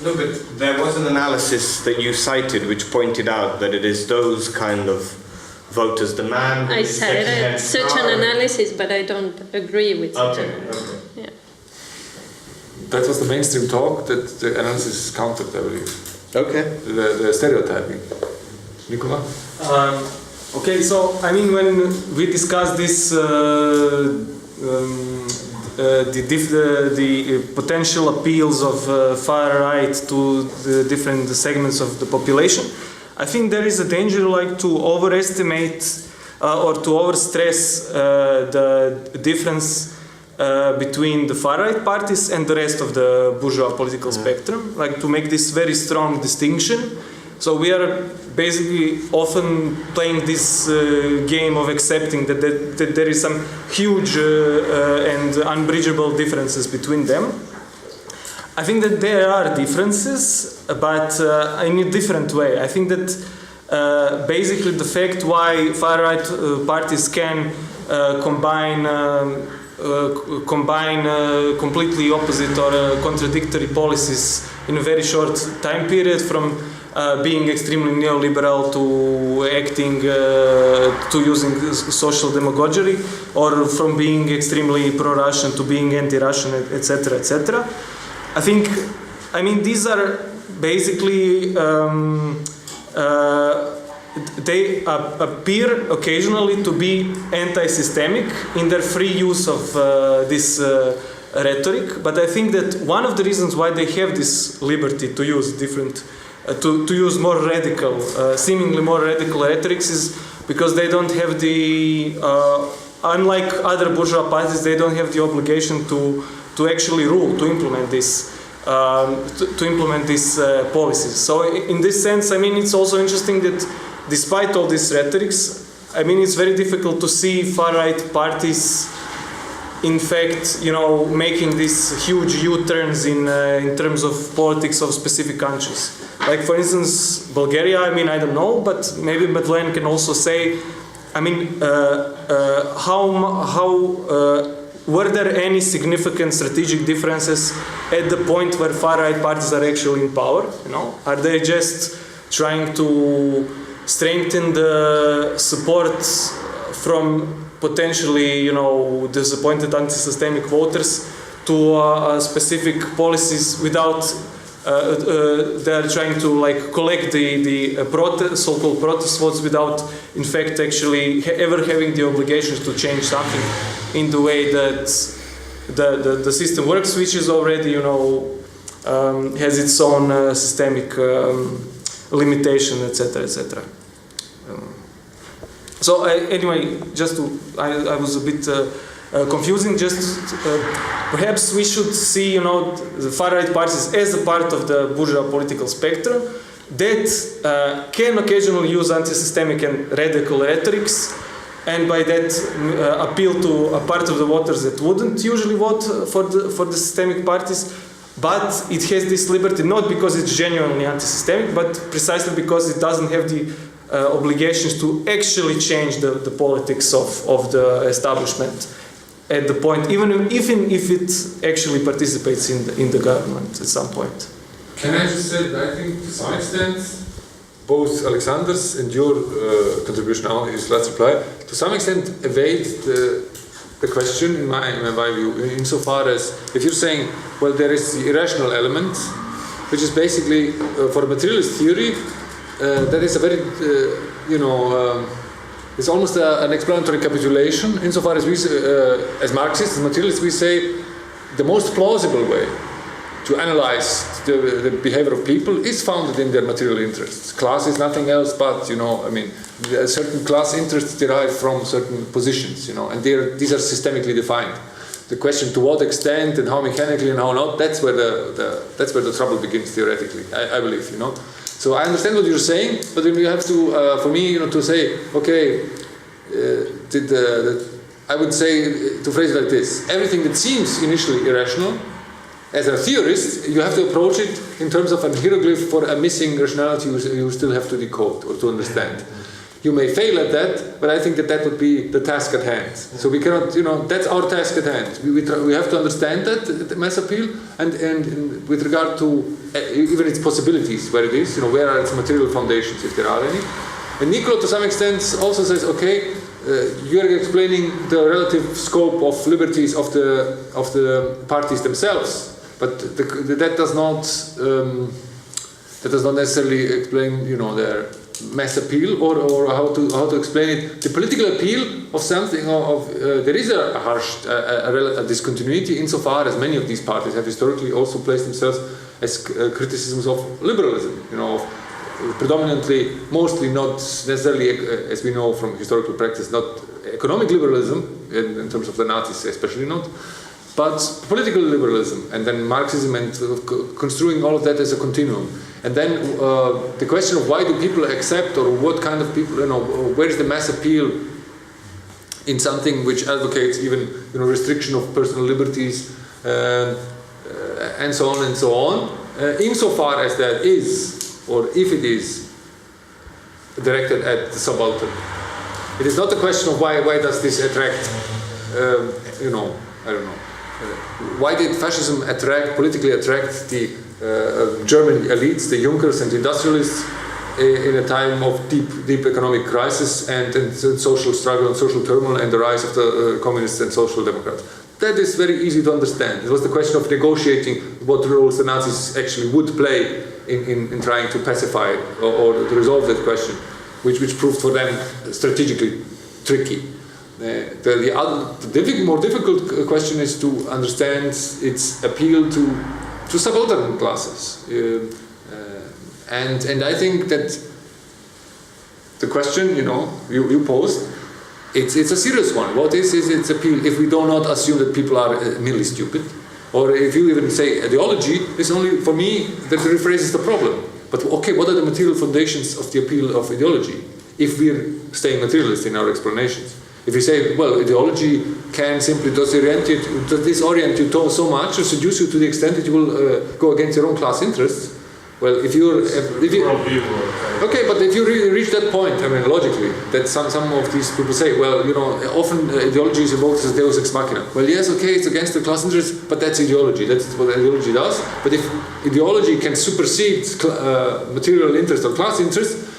No, but there was an analysis that you cited which pointed out that it is those kind of voters, the man... I cited such an analysis, but I don't agree with such an analysis. Okay. Yeah. That was the mainstream talk that the analysis countered, I believe. Okay. The stereotyping. Nikola? Okay, so I mean, when we discuss this, the potential appeals of far right to the different segments of the population, I think there is a danger, like, to overestimate or to overstress the difference between the far right parties and the rest of the bourgeois political spectrum, like to make this very strong distinction. So we are basically often playing this game of accepting that there is some huge and unbridgeable differences between them. I think that there are differences, but in a different way. I think that basically the fact why far-right parties can combine completely opposite or contradictory policies in a very short time period, from being extremely neoliberal to acting, to using social demagoguery, or from being extremely pro-Russian to being anti-Russian, etc., etc. I think, I mean, these are basically, they appear occasionally to be anti-systemic in their free use of this rhetoric, but I think that one of the reasons why they have this liberty to use different to use more radical, seemingly more radical rhetorics is because they don't have the, unlike other bourgeois parties, they don't have the obligation to actually rule, to implement this, policies. So in this sense, I mean, it's also interesting that despite all these rhetorics, I mean, it's very difficult to see far-right parties in fact, you know, making these huge U-turns in terms of politics of specific countries. Like, for instance, Bulgaria, I mean, I don't know, but maybe Madlen can also say, I mean, were there any significant strategic differences at the point where far-right parties are actually in power, you know? Are they just trying to strengthen the support from potentially, you know, disappointed anti-systemic voters to specific policies without they are trying to, like, collect the so-called protest votes without in fact actually ever having the obligations to change something in the way that the system works, which is already, you know, has its own systemic limitation, etc., etc. So anyway, I was a bit confusing. Perhaps we should see, the far-right parties as a part of the bourgeois political spectrum that can occasionally use anti-systemic and radical rhetorics, and by that appeal to a part of the voters that wouldn't usually vote for the systemic parties. But it has this liberty not because it's genuinely anti-systemic, but precisely because it doesn't have the obligations to actually change the politics of the establishment at the point, even if it actually participates in the government at some point. Can I just say that I think to some extent both Alexander's and your contribution now, his last reply, to some extent evade the question in my view, insofar as if you're saying, well, there is the irrational element, which is basically for a materialist theory, that is a very, it's almost an explanatory capitulation. Insofar as we, as Marxists, as materialists, we say the most plausible way to analyze the behavior of people is founded in their material interests. Class is nothing else but, certain class interests derived from certain positions, and these are systemically defined. The question to what extent and how mechanically and how not, that's where the trouble begins theoretically, I believe, So I understand what you're saying, but then you have to, for me, to say, okay, I would say, to phrase it like this, everything that seems initially irrational, as a theorist, you have to approach it in terms of a hieroglyph for a missing rationality you still have to decode or to understand. You may fail at that, but I think that would be the task at hand. So we cannot, that's our task at hand. We have to understand that, the mass appeal, and with regard to even its possibilities, where it is, where are its material foundations, if there are any. And Nicola, to some extent, also says, okay, you are explaining the relative scope of liberties of the parties themselves. But that does not necessarily explain, their mass appeal or how to explain it. The political appeal of something there is a harsh a discontinuity insofar as many of these parties have historically also placed themselves as criticisms of liberalism, predominantly, mostly not necessarily, as we know from historical practice, not economic liberalism in terms of the Nazis, especially not. But political liberalism, and then Marxism, and construing all of that as a continuum. And then the question of why do people accept, or what kind of people, where is the mass appeal in something which advocates even, restriction of personal liberties, and so on and so on, insofar as that is, or if it is, directed at the subaltern. It is not a question of why does this attract, I don't know. Why did fascism politically attract the German elites, the Junkers and the industrialists, in a time of deep economic crisis and social struggle and social turmoil and the rise of the communists and social democrats? That is very easy to understand. It was the question of negotiating what roles the Nazis actually would play in trying to pacify or to resolve that question, which proved for them strategically tricky. The more difficult question is to understand its appeal to subaltern classes, and I think that the question you posed, it's a serious one. What is its appeal if we do not assume that people are merely stupid, or if you even say ideology, it's only for me that rephrases the problem. But okay, what are the material foundations of the appeal of ideology if we're staying materialist in our explanations? If you say, well, ideology can simply disorient you so much or seduce you to the extent that you will go against your own class interests, well, okay, but if you really reach that point, logically, that some of these people say, well, often ideology is evoked as deus ex machina. Well, yes, okay, it's against the class interests, but that's ideology. That's what ideology does. But if ideology can supersede material interest or class interest,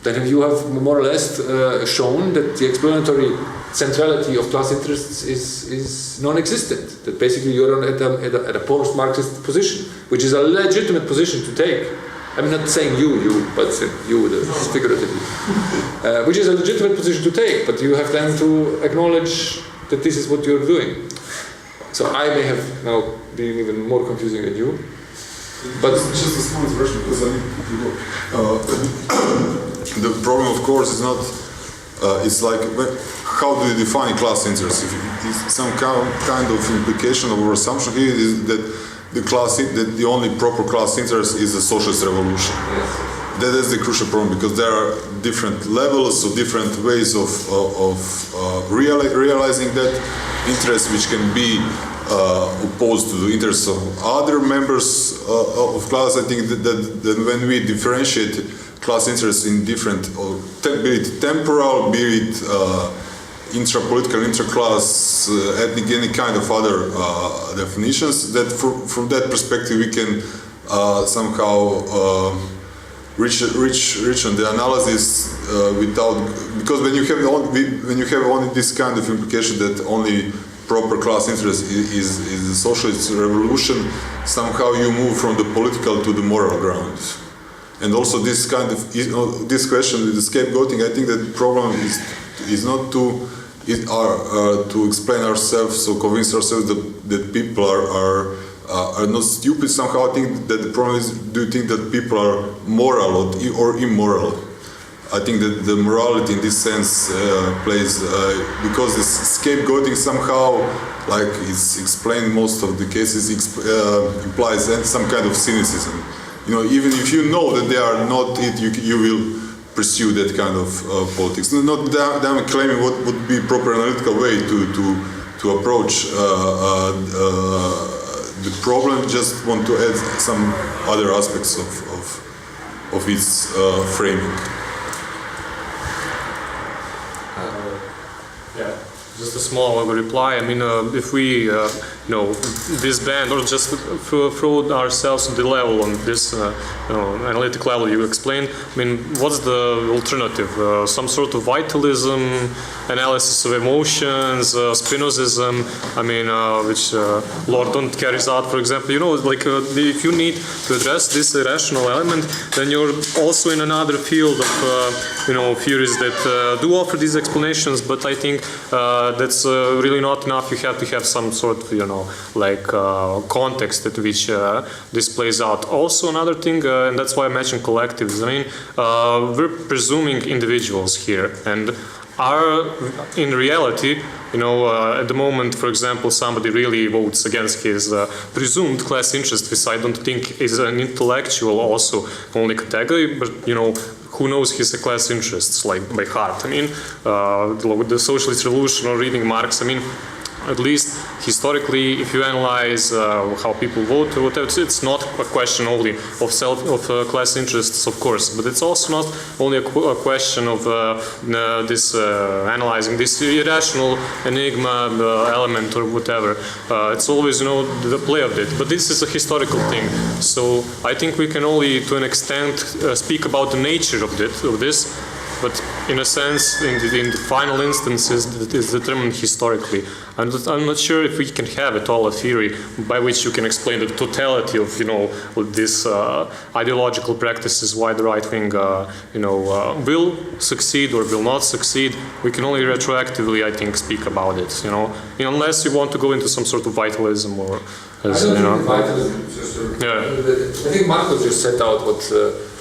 then you have more or less shown that the explanatory centrality of class interests is non-existent. That basically you're at a post-Marxist position, which is a legitimate position to take. I'm not saying you, but you figuratively. Which is a legitimate position to take, but you have then to acknowledge that this is what you're doing. So I may have now been even more confusing than you. But just a small version, because the problem, of course, is not it's like, how do you define class interest? If some kind of implication or assumption here is that the only proper class interest is the socialist revolution. Yes. That is the crucial problem, because there are different levels, so different ways of realizing that interest, which can be opposed to the interests of other members of class. I think that when we differentiate class interests in different, be it temporal, be it intra-political, intra-class, ethnic, any kind of other definitions, that from that perspective we can somehow reach on the analysis without, because when you have only this kind of implication that only proper class interest is the socialist revolution, somehow you move from the political to the moral ground. And also this kind of this question with the scapegoating, I think that the problem is not to explain ourselves or convince ourselves that people are not stupid. Somehow I think that the problem is, do you think that people are moral or immoral? I think that the morality in this sense plays, because the scapegoating somehow, like it's explained in most of the cases, implies some kind of cynicism. You know, even if you know that they are not it, you will pursue that kind of politics. Not that I'm claiming what would be proper analytical way to approach the problem. Just want to add some other aspects of its framing. Yeah, just a small reply. I mean, if we disband or just throw ourselves to the level on this analytic level you explained, I mean, what's the alternative? Some sort of vitalism, analysis of emotions, Spinozism, I mean, which Lordon carries out, for example. You know, like if you need to address this irrational element, then you're also in another field of theories that do offer these explanations, but I think that's really not enough. You have to have some sort of, context at which this plays out. Also another thing, and that's why I mentioned collectives, I mean, we're presuming individuals here, and are in reality, at the moment, for example, somebody really votes against his presumed class interest, which I don't think is an intellectual also only category, but who knows his class interests like by heart. I mean, with the socialist revolution or reading Marx, I mean, at least historically, if you analyze how people vote or whatever, it's not a question only of class interests, of course, but it's also not only a question of analyzing this irrational enigma element or whatever. It's always the play of it, but this is a historical thing. So I think we can only, to an extent, speak about the nature of this. But in a sense, in the final instances, it is determined historically. I'm not sure if we can have at all a theory by which you can explain the totality of this ideological practices, why the right wing will succeed or will not succeed. We can only retroactively, I think, speak about it. Unless you want to go into some sort of vitalism or. Vitalism. Yeah. I think Marco just set out what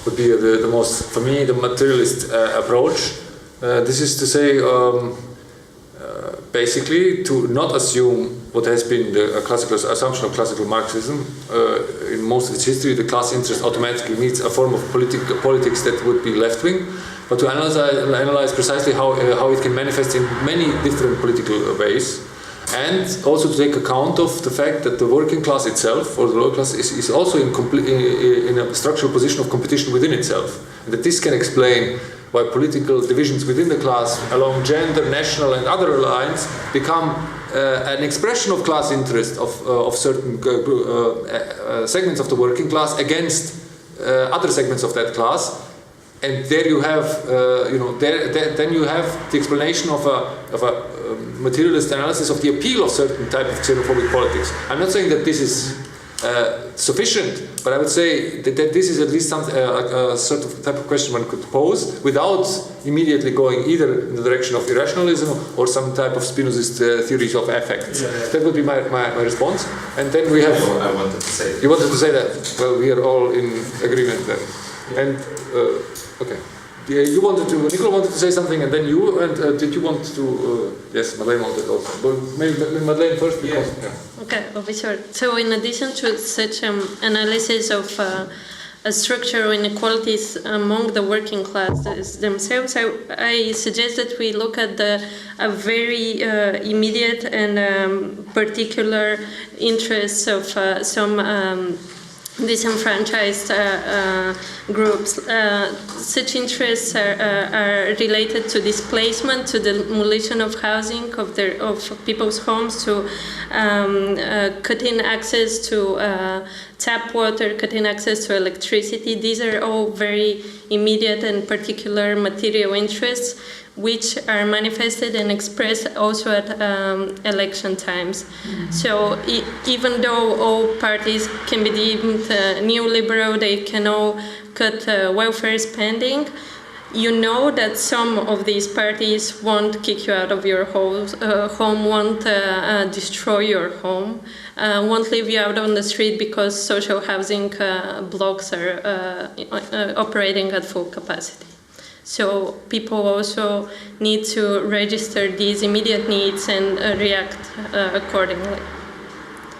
would be the most, for me, the materialist approach. This is to say, basically, to not assume what has been the classical assumption of classical Marxism. In most of its history, the class interest automatically needs a form of politics that would be left-wing, but to analyze precisely how it can manifest in many different political ways. And also to take account of the fact that the working class itself, or the lower class, is also in a structural position of competition within itself. And that this can explain why political divisions within the class along gender, national and other lines become an expression of class interest of certain segments of the working class against other segments of that class. And there you have, then you have the explanation of a materialist analysis of the appeal of certain type of xenophobic politics. I'm not saying that this is sufficient, but I would say that this is at least a sort of type of question one could pose without immediately going either in the direction of irrationalism or some type of Spinozist theories of affects. Yeah. That would be my response. And then we have... I wanted to say that. You wanted to say that? Well, we are all in agreement then. Yeah. And, okay. Yeah, Nicola wanted to say something, and then you, and did you want to, yes, Madlen wanted also. But maybe Madlen first, because, yeah. Okay, I'll be short. So in addition to such analysis of structural inequalities among the working classes themselves, I suggest that we look at a very immediate and particular interests of some disenfranchised groups. Such interests are related to displacement, to the demolition of housing, of people's homes, to cutting access to tap water, cutting access to electricity. These are all very immediate and particular material interests, which are manifested and expressed also at election times. So even though all parties can be deemed neoliberal, they can all cut welfare spending, you know that some of these parties won't kick you out of your home, won't destroy your home, won't leave you out on the street because social housing blocks are operating at full capacity. So people also need to register these immediate needs and react accordingly,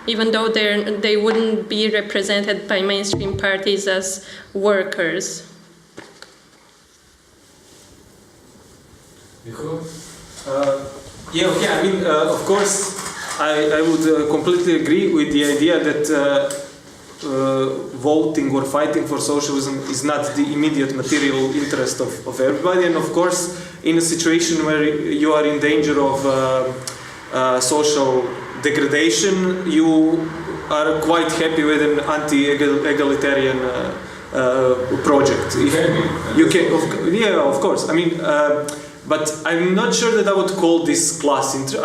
even though they wouldn't be represented by mainstream parties as workers. I mean, of course, I would completely agree with the idea that voting or fighting for socialism is not the immediate material interest of everybody, and of course in a situation where you are in danger of social degradation, you are quite happy with an anti-egalitarian project. You can, yeah, of course. I mean, but I'm not sure that I would call this class interest.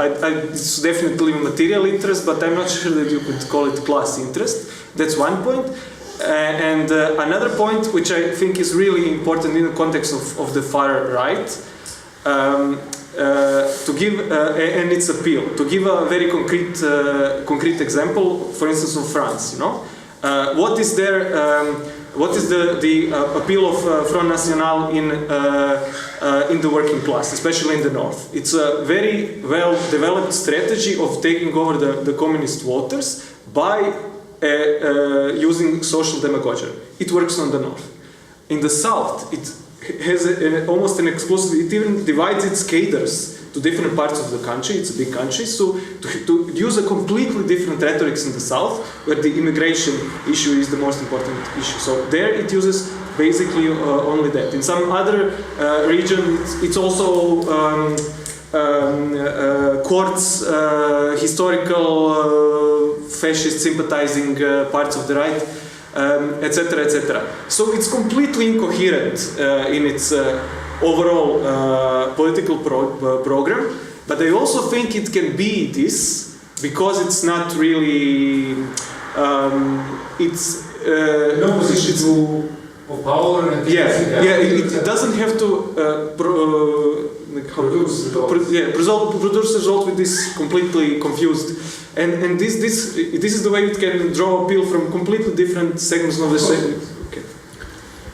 It's definitely material interest, but I'm not sure that you could call it class interest. That's one point. And another point, which I think is really important in the context of the far right, to give, and its appeal, to give a very concrete example, for instance, of France, you know. What is the appeal of Front National in the working class, especially in the north? It's a very well developed strategy of taking over the communist voters by using social demagogy. It works on the north. In the south, it has almost an exclusive, it even divides its cadres to different parts of the country. It's a big country, so to use a completely different rhetorics in the south, where the immigration issue is the most important issue. So there it uses basically only that. In some other region, it's also courts, historical fascist sympathizing parts of the right, etc., etc. So it's completely incoherent in its overall political program, but I also think it can be this because it's not really no position of power and it doesn't have to produce result with this completely confused, and this is the way it can draw appeal from completely different segments of the state.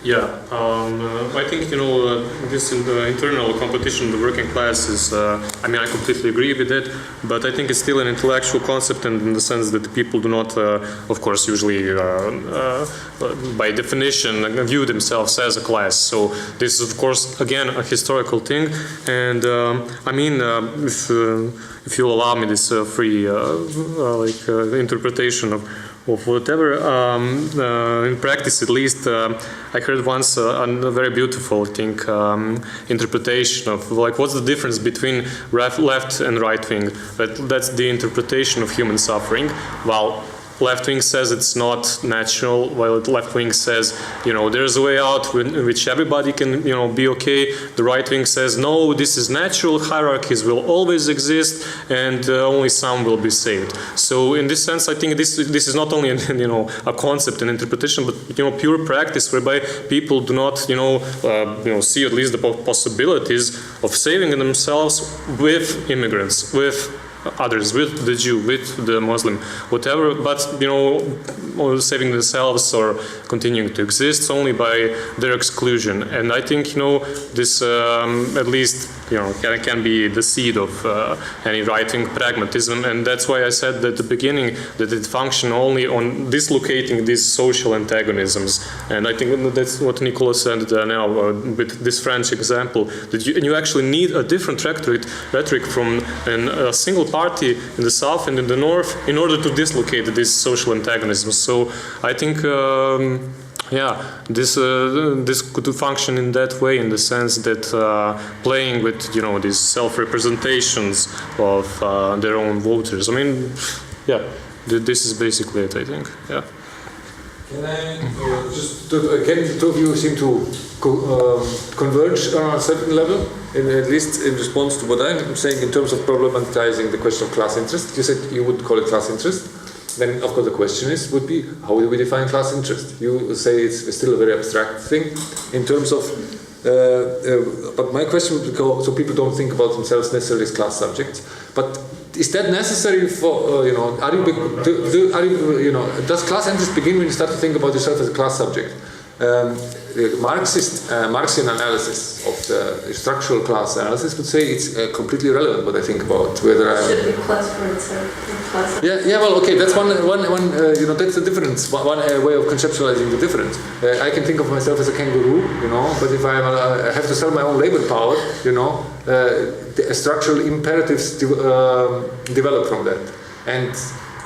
Yeah, I think, you know, this internal competition of the working class is, I mean, I completely agree with it, but I think it's still an intellectual concept, and in the sense that people do not, of course, usually, by definition, view themselves as a class. So this is, of course, again, a historical thing, and I mean, if you'll allow me this free, interpretation of whatever, in practice at least, I heard once a very beautiful, I think, interpretation of like what's the difference between left and right wing. That's the interpretation of human suffering, while left wing says it's not natural, while left wing says, you know, there's a way out in which everybody can, you know, be okay. The right wing says, no, this is natural, hierarchies will always exist, and only some will be saved. So in this sense, I think this is not only you know, a concept and interpretation, but, you know, pure practice whereby people do not, you know, see at least the possibilities of saving themselves with immigrants, with others, with the Jew, with the Muslim, whatever, but, you know, saving themselves or continuing to exist only by their exclusion. And I think, you know, this at least, you know, can be the seed of any right-wing pragmatism, and that's why I said at the beginning that it functions only on dislocating these social antagonisms. And I think that's what Nicola said now with this French example, that you actually need a different rhetoric from a single party in the south and in the north in order to dislocate these social antagonisms. So I think yeah, this could function in that way, in the sense that playing with, you know, these self-representations of their own voters. I mean, yeah, this is basically it, I think. Yeah. Can I just again, the two of you seem to converge on a certain level, at least in response to what I'm saying in terms of problematizing the question of class interest. You said you would call it class interest. Then, of course, the question would be, how do we define class interest? You say it's still a very abstract thing in terms of, but my question would go, so people don't think about themselves necessarily as class subjects, but is that necessary for, you know, does class interest begin when you start to think about yourself as a class subject? Marxian analysis of the structural class analysis would say it's completely irrelevant what I think about whether I should be class for itself. Yeah. Well, okay. That's one. You know, that's the difference. One way of conceptualizing the difference. I can think of myself as a kangaroo, you know, but if I have to sell my own labor power, you know, the structural imperatives develop from that,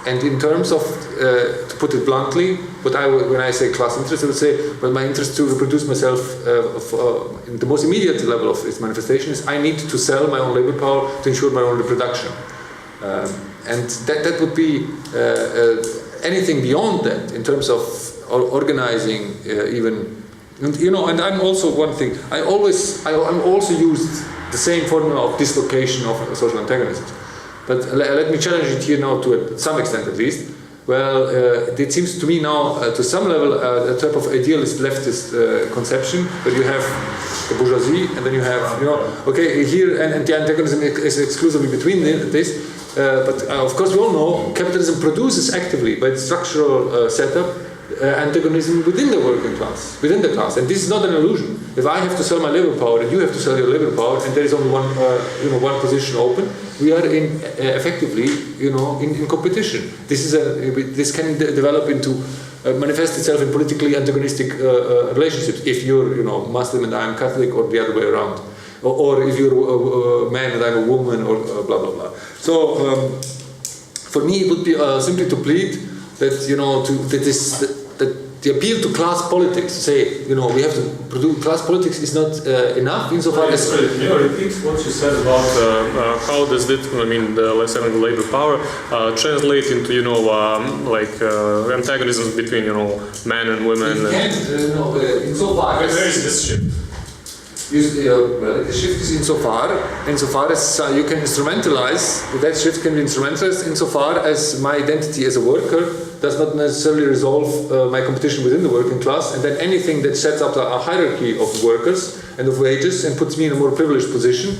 and in terms of, to put it bluntly, when I say class interest, I would say, well, my interest to reproduce myself in the most immediate level of its manifestation is I need to sell my own labor power to ensure my own reproduction. And that would be anything beyond that in terms of organizing even, you know, and I'm also one thing, I'm also used the same formula of dislocation of social antagonisms. But let me challenge it here now to some extent at least. Well, it seems to me now, to some level, a type of idealist leftist conception, where you have the bourgeoisie, and then you have, you know, okay, here, and the antagonism is exclusively between this, but of course we all know capitalism produces actively, by its structural setup, antagonism within the working class, within the class, and this is not an illusion. If I have to sell my labor power and you have to sell your labor power, and there is only one, one position open, we are effectively, in competition. This can develop into manifest itself in politically antagonistic relationships. If you're, Muslim and I'm Catholic, or the other way around, or if you're a man and I'm a woman, or blah blah blah. So for me, it would be simply to plead that that the appeal to class politics, say, we have to produce class politics, is not enough insofar as. Can you repeat what you said about how does it, let's say the labor power translate into, antagonisms between, men and women? It can, insofar as. Where is this shift? The shift is insofar as you can instrumentalize, that shift can be instrumentalized insofar as my identity as a worker does not necessarily resolve my competition within the working class, and then anything that sets up a hierarchy of workers and of wages and puts me in a more privileged position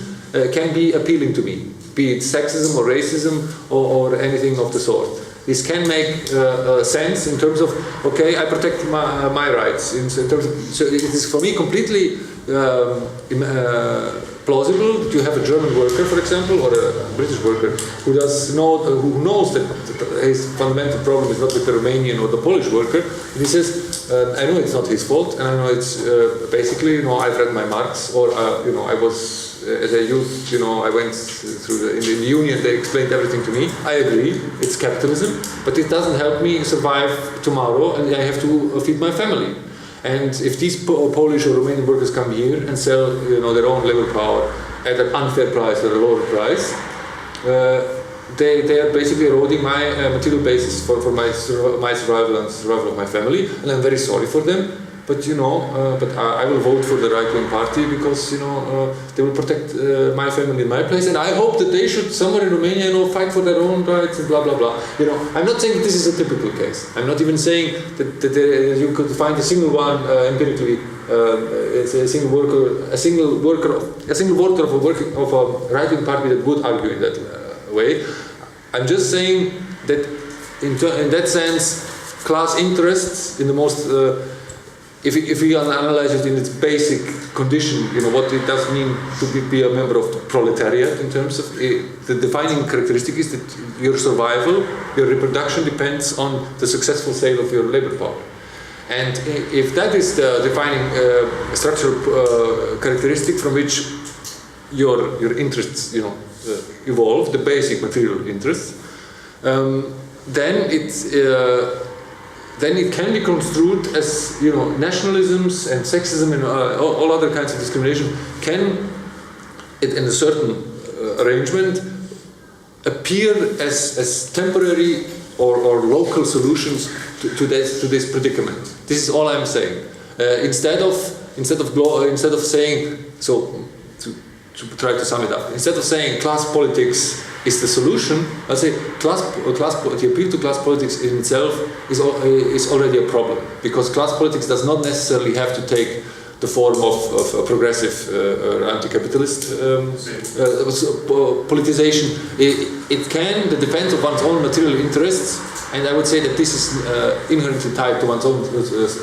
can be appealing to me, be it sexism or racism or anything of the sort. This can make sense in terms of, okay, I protect my rights. In terms of, so it is for me completely plausible that you have a German worker, for example, or a British worker who knows that his fundamental problem is not with the Romanian or the Polish worker. And he says, I know it's not his fault, and I know it's basically, I've read my Marx, or I was. As a youth, I went through in the union, they explained everything to me. I agree, it's capitalism, but it doesn't help me survive tomorrow, and I have to feed my family. And if these Polish or Romanian workers come here and sell, their own labor power at an unfair price or a lower price, they are basically eroding my material basis for my survival and survival of my family, and I'm very sorry for them. But but I will vote for the right-wing party because they will protect my family in my place, and I hope that they should somewhere in Romania fight for their own rights and blah blah blah. I'm not saying that this is a typical case. I'm not even saying that you could find a single one empirically. A single voter of a right-wing party that would argue in that way. I'm just saying that in that sense, class interests in the most, if we analyze it in its basic condition, what it does mean to be a member of the proletariat in terms of the defining characteristic is that your survival, your reproduction depends on the successful sale of your labor power. And if that is the defining structural characteristic from which your interests, evolve, the basic material interests, then it can be construed as nationalisms and sexism and all other kinds of discrimination can, in a certain arrangement, appear as temporary or local solutions to this predicament. This is all I'm saying. Instead of saying, so to try to sum it up, instead of saying class politics is the solution, I say the appeal to class politics in itself is already a problem, because class politics does not necessarily have to take the form of a progressive anti-capitalist politicization. It can, the defense of one's own material interests, and I would say that this is inherently tied to one's own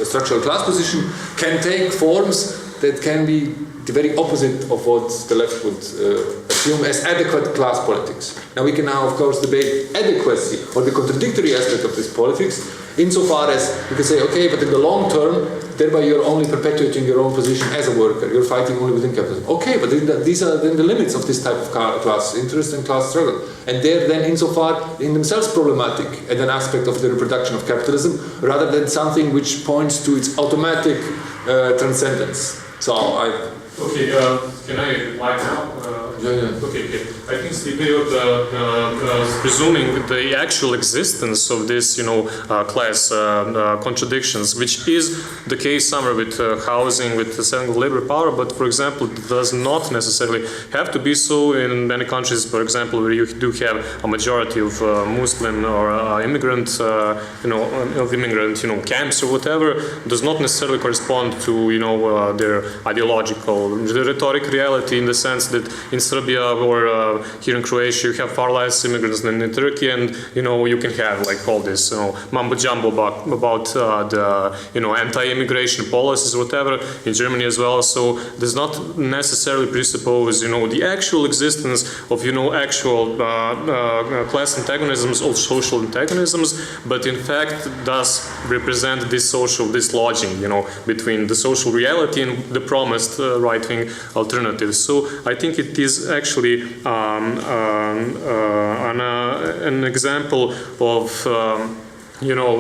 structural class position, can take forms that can be the very opposite of what the left would assume as adequate class politics. Now we can of course debate adequacy or the contradictory aspect of this politics, insofar as you can say, okay, but in the long term, thereby you're only perpetuating your own position as a worker. You're fighting only within capitalism. Okay, but these are then the limits of this type of class interest and class struggle. And they're then insofar in themselves problematic and an aspect of the reproduction of capitalism, rather than something which points to its automatic transcendence. So Okay, can I reply now? Yeah. Okay. I think Stipe presuming the actual existence of this, class contradictions, which is the case somewhere with housing, with the selling of labor power, but for example, it does not necessarily have to be so in many countries, for example, where you do have a majority of Muslim or immigrant, of immigrant, camps or whatever, does not necessarily correspond to, their ideological, the rhetoric reality, in the sense that in Serbia or here in Croatia you have far less immigrants than in Turkey, and you can have like all this mumbo jumbo about the anti-immigration policies or whatever in Germany as well. So does not necessarily presuppose the actual existence of actual class antagonisms or social antagonisms, but in fact does represent this lodging between the social reality and the promised right-wing alternatives. So I think it is actually an example of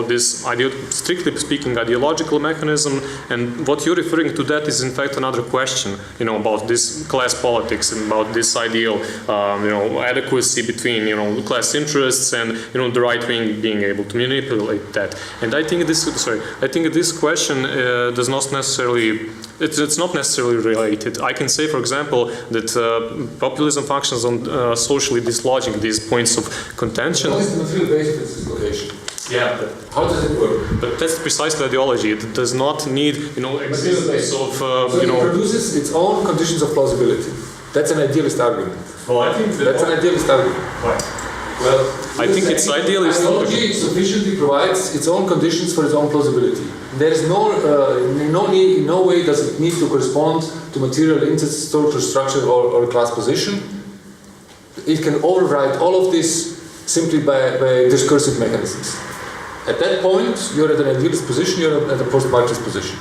this strictly speaking ideological mechanism, and what you're referring to, that is in fact another question, about this class politics and about this ideal, adequacy between, class interests and, the right wing being able to manipulate that. And I think this question does not necessarily, it's not necessarily related. I can say, for example, that populism functions on socially dislodging these points of contention. What is the material basis of this dislocation? Yeah, but how does it work? But that's precisely ideology. It does not need, existence of, so it produces its own conditions of plausibility. That's an idealist argument. Well, I think that's an idealist argument. Why? Well, I think it's idealist. Ideology sufficiently provides its own conditions for its own plausibility. There is no way does it need to correspond to material interest, social structure, or class position. It can override all of this simply by discursive mechanisms. At that point, you're at an idealist position, you're at a post-Marxist position.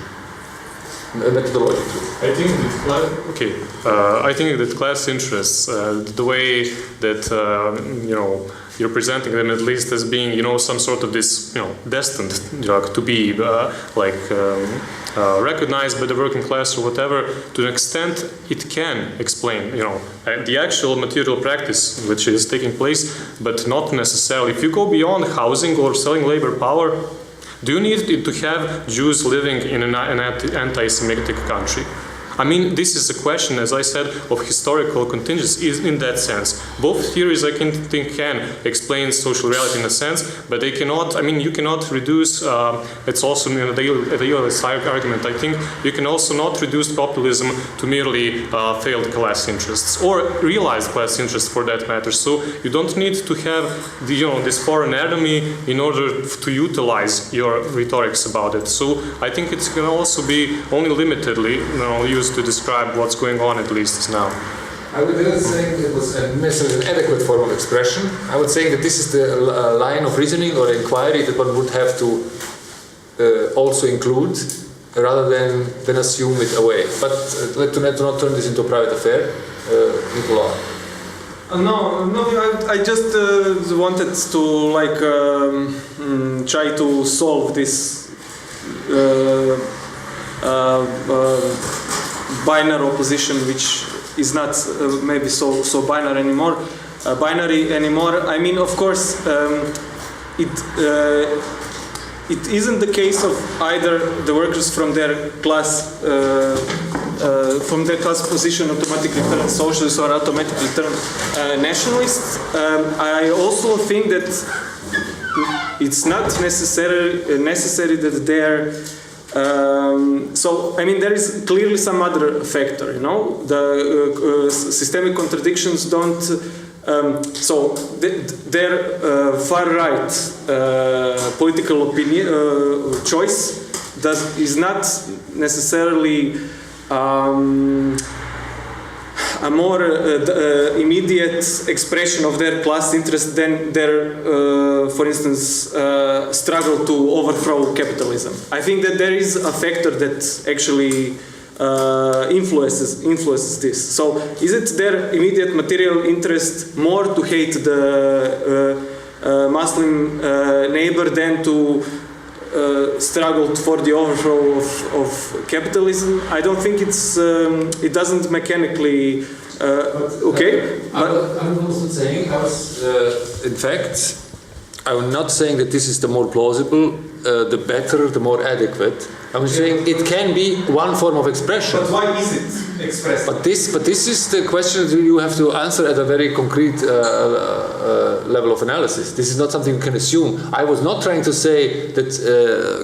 Methodologically. I think that class interests, the way that you're presenting them at least as being some sort of this destined to be recognized by the working class or whatever, to an extent it can explain the actual material practice which is taking place, but not necessarily. If you go beyond housing or selling labor power, do you need to have Jews living in an anti-Semitic country? I mean, this is a question, as I said, of historical contingency in that sense. Both theories, I think, can explain social reality in a sense, but they cannot, I mean, you cannot reduce, it's also a idealist argument, I think, you can also not reduce populism to merely failed class interests, or realized class interests for that matter. So you don't need to have this foreign enemy in order to utilize your rhetorics about it. So I think it can also be only limitedly used to describe what's going on, at least now. I would not say it was an adequate form of expression. I would say that this is the line of reasoning or inquiry that one would have to also include, rather than assume it away. But to not turn this into a private affair, Nikolova. I just wanted to try to solve this binary opposition, which is not maybe so binary anymore. I mean, of course, it isn't the case of either the workers from their class position automatically turn socialists or automatically turn nationalists. I also think that it's not necessary that they're so I mean there is clearly some other factor, the systemic contradictions don't so their far right political opinion choice is not necessarily a more immediate expression of their class interest than their, for instance, struggle to overthrow capitalism. I think that there is a factor that actually influences this. So, is it their immediate material interest more to hate the Muslim neighbor than to struggled for the overthrow of capitalism? I don't think it doesn't mechanically okay. I wasn't saying. In fact, I'm not saying that this is the more plausible, the better, the more adequate. I'm saying it can be one form of expression. But why is it expressed? But this is the question that you have to answer at a very concrete level of analysis. This is not something you can assume. I was not trying to say that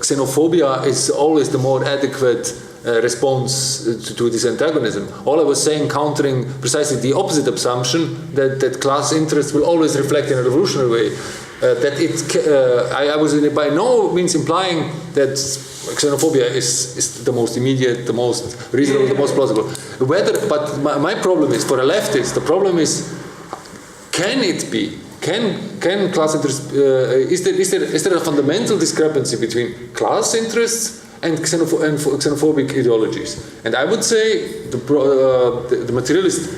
xenophobia is always the more adequate response to this antagonism. All I was saying, countering precisely the opposite assumption that class interest will always reflect in a revolutionary way. I was by no means implying that xenophobia is the most immediate, the most reasonable, the most plausible. But my problem is, for a leftist, the problem is, can it be? Can class interest? Is there a fundamental discrepancy between class interests and xenophobic ideologies? And I would say the materialist,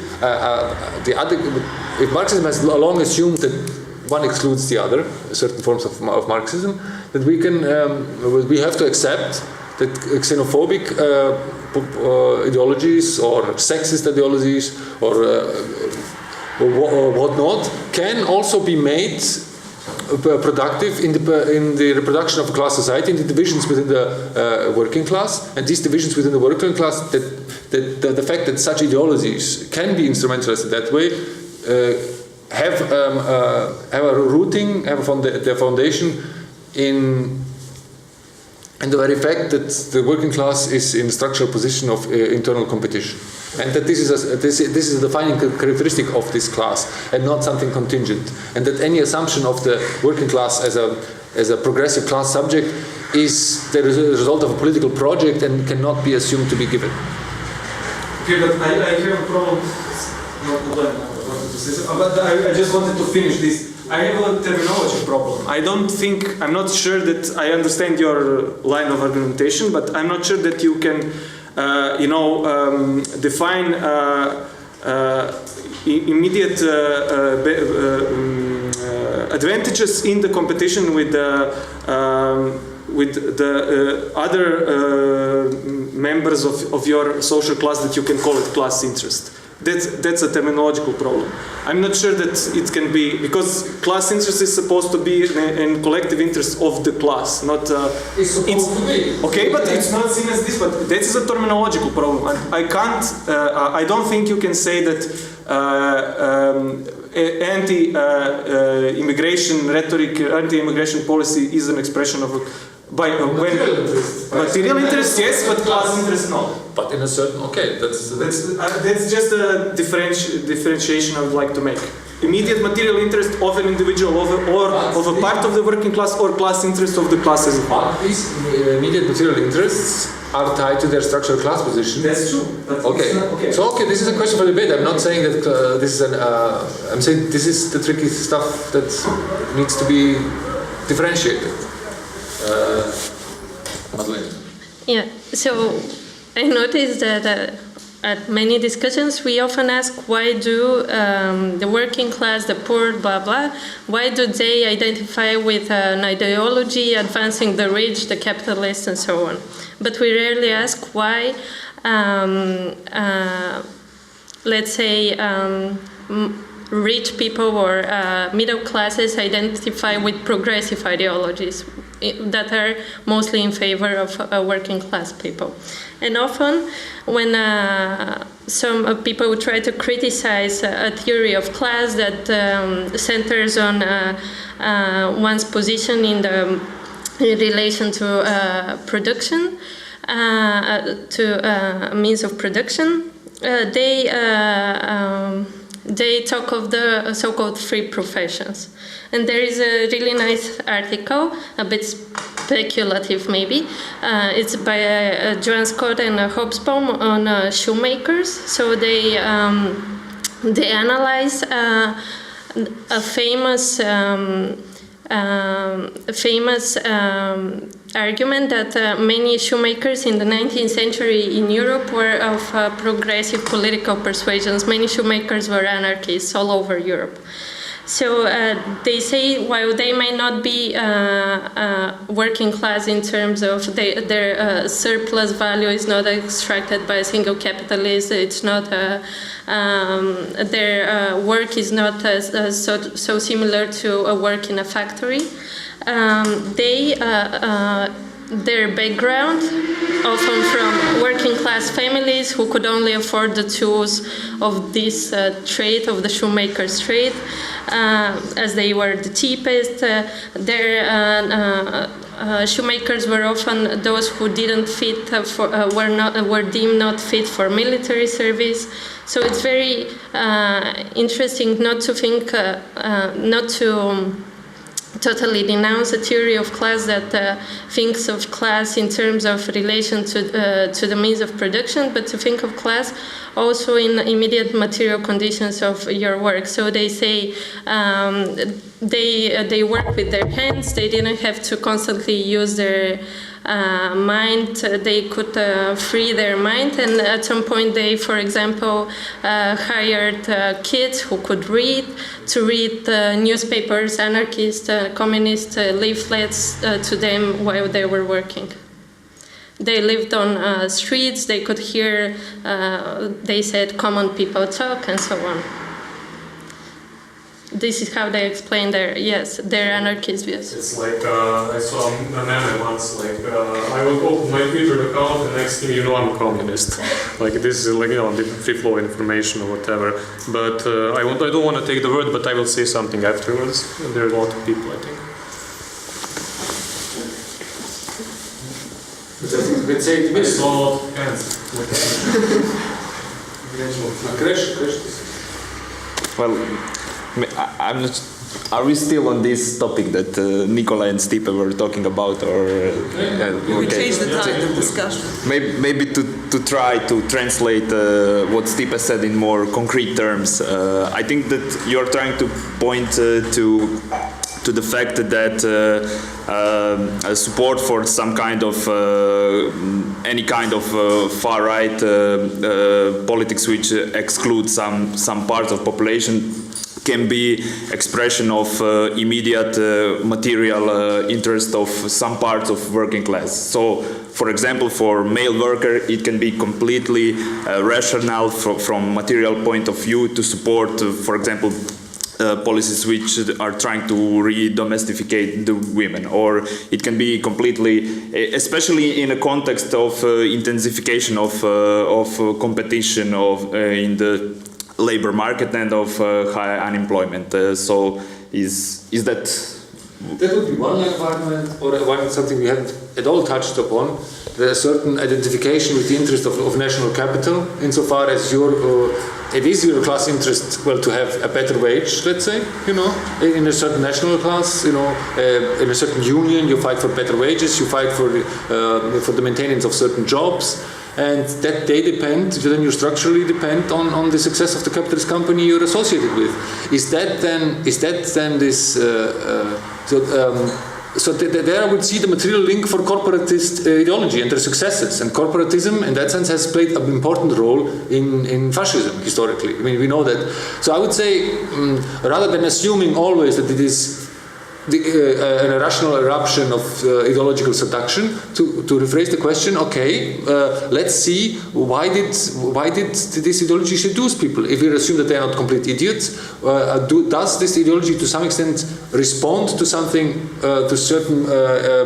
if Marxism has long assumed that one excludes the other, certain forms of Marxism, that we have to accept that xenophobic ideologies or sexist ideologies or whatnot can also be made productive in the reproduction of a class society, in the divisions within the working class, and these divisions within the working class, the fact that such ideologies can be instrumentalized in that way, have a rooting, their foundation in the very fact that the working class is in structural position of internal competition, and that this is a defining characteristic of this class, and not something contingent, and that any assumption of the working class as a progressive class subject is the result of a political project and cannot be assumed to be given. Okay, but I have a problem. But I just wanted to finish this. I have a terminology problem. I'm not sure that I understand your line of argumentation, but I'm not sure that you can, define immediate advantages in the competition with the other members of your social class that you can call it class interest. that's a terminological problem. I'm not sure that it can be, because class interest is supposed to be in collective interest of the class, not It's supposed to be. okay, but it's not seen as this. But that is a terminological problem. I can't. I don't think you can say that anti-immigration rhetoric, anti-immigration policy is an expression of material interest, yes, but class interest no. But in a certain, okay, that's just a differentiation I would like to make. Immediate material interest of an individual or of a part of the working class, or class interest of the class as a whole. But these immediate material interests are tied to their structural class position. That's true. Okay. So this is a question for debate. I'm not saying that this is I'm saying this is the tricky stuff that needs to be differentiated. Madlen. Yeah, so I noticed that at many discussions we often ask, why do the working class, the poor, blah blah, why do they identify with an ideology advancing the rich, the capitalists, and so on? But we rarely ask why, let's say, rich people or middle classes identify with progressive ideologies that are mostly in favor of working class people. And often when some people try to criticize a theory of class that centers on one's position in relation to production, to means of production, they talk of the so-called free professions. And there is a really nice article, a bit speculative maybe. It's by Joan Scott and Hobsbawm on shoemakers. So they analyze a famous argument that many shoemakers in the 19th century in Europe were of progressive political persuasions. Many shoemakers were anarchists all over Europe. So they say, while they may not be working class in terms of their surplus value is not extracted by a single capitalist, it's not their work is not so similar to a work in a factory. Their background, often from working class families who could only afford the tools of this trade, of the shoemaker's trade, as they were the cheapest. Their shoemakers were often those who didn't fit were deemed not fit for military service. So it's very interesting not to think, not to totally denounce a theory of class that thinks of class in terms of relation to the means of production, but to think of class also in immediate material conditions of your work. So they say they work with their hands. They didn't have to constantly use their mind. They could free their mind, and at some point they, for example, hired kids who could read to read newspapers, anarchist, communist leaflets to them while they were working. They lived on streets. They could hear, they said, common people talk, and so on. This is how they explain their anarchism. Yes. It's like I saw a meme once. Like I will open my Twitter account, and next thing you know, I'm a communist. Like this is like the free flow information or whatever. But I don't want to take the word, but I will say something afterwards. And there are a lot of people, I think. I saw a lot of hands. Well, I'm not. Are we still on this topic that Nicola and Stipe were talking about, or we changed the time of discussion? Maybe to try to translate what Stipe said in more concrete terms. I think that you're trying to point to the fact that support for some kind of any kind of far right politics which excludes some parts of population can be expression of immediate material interest of some parts of working class. So, for example, for male worker, it can be completely rational from material point of view to support, for example, policies which are trying to re-domesticate the women, or it can be completely, especially in a context of intensification of competition in the labor market and of high unemployment. So is that? That would be one line of argument, or something we haven't at all touched upon. There's a certain identification with the interest of national capital, insofar as it is your class interest, well, to have a better wage, let's say, in a certain national class, in a certain union, you fight for better wages, you fight for the maintenance of certain jobs, and that they depend, then you structurally depend on the success of the capitalist company you're associated with. Is that then this? So there I would see the material link for corporatist ideology and their successes. And corporatism, in that sense, has played an important role in fascism, historically. I mean, we know that. So I would say, rather than assuming always that it is an irrational eruption of ideological seduction, to rephrase the question, okay, let's see, why did this ideology seduce people? If we assume that they are not complete idiots, does this ideology to some extent respond to something, to certain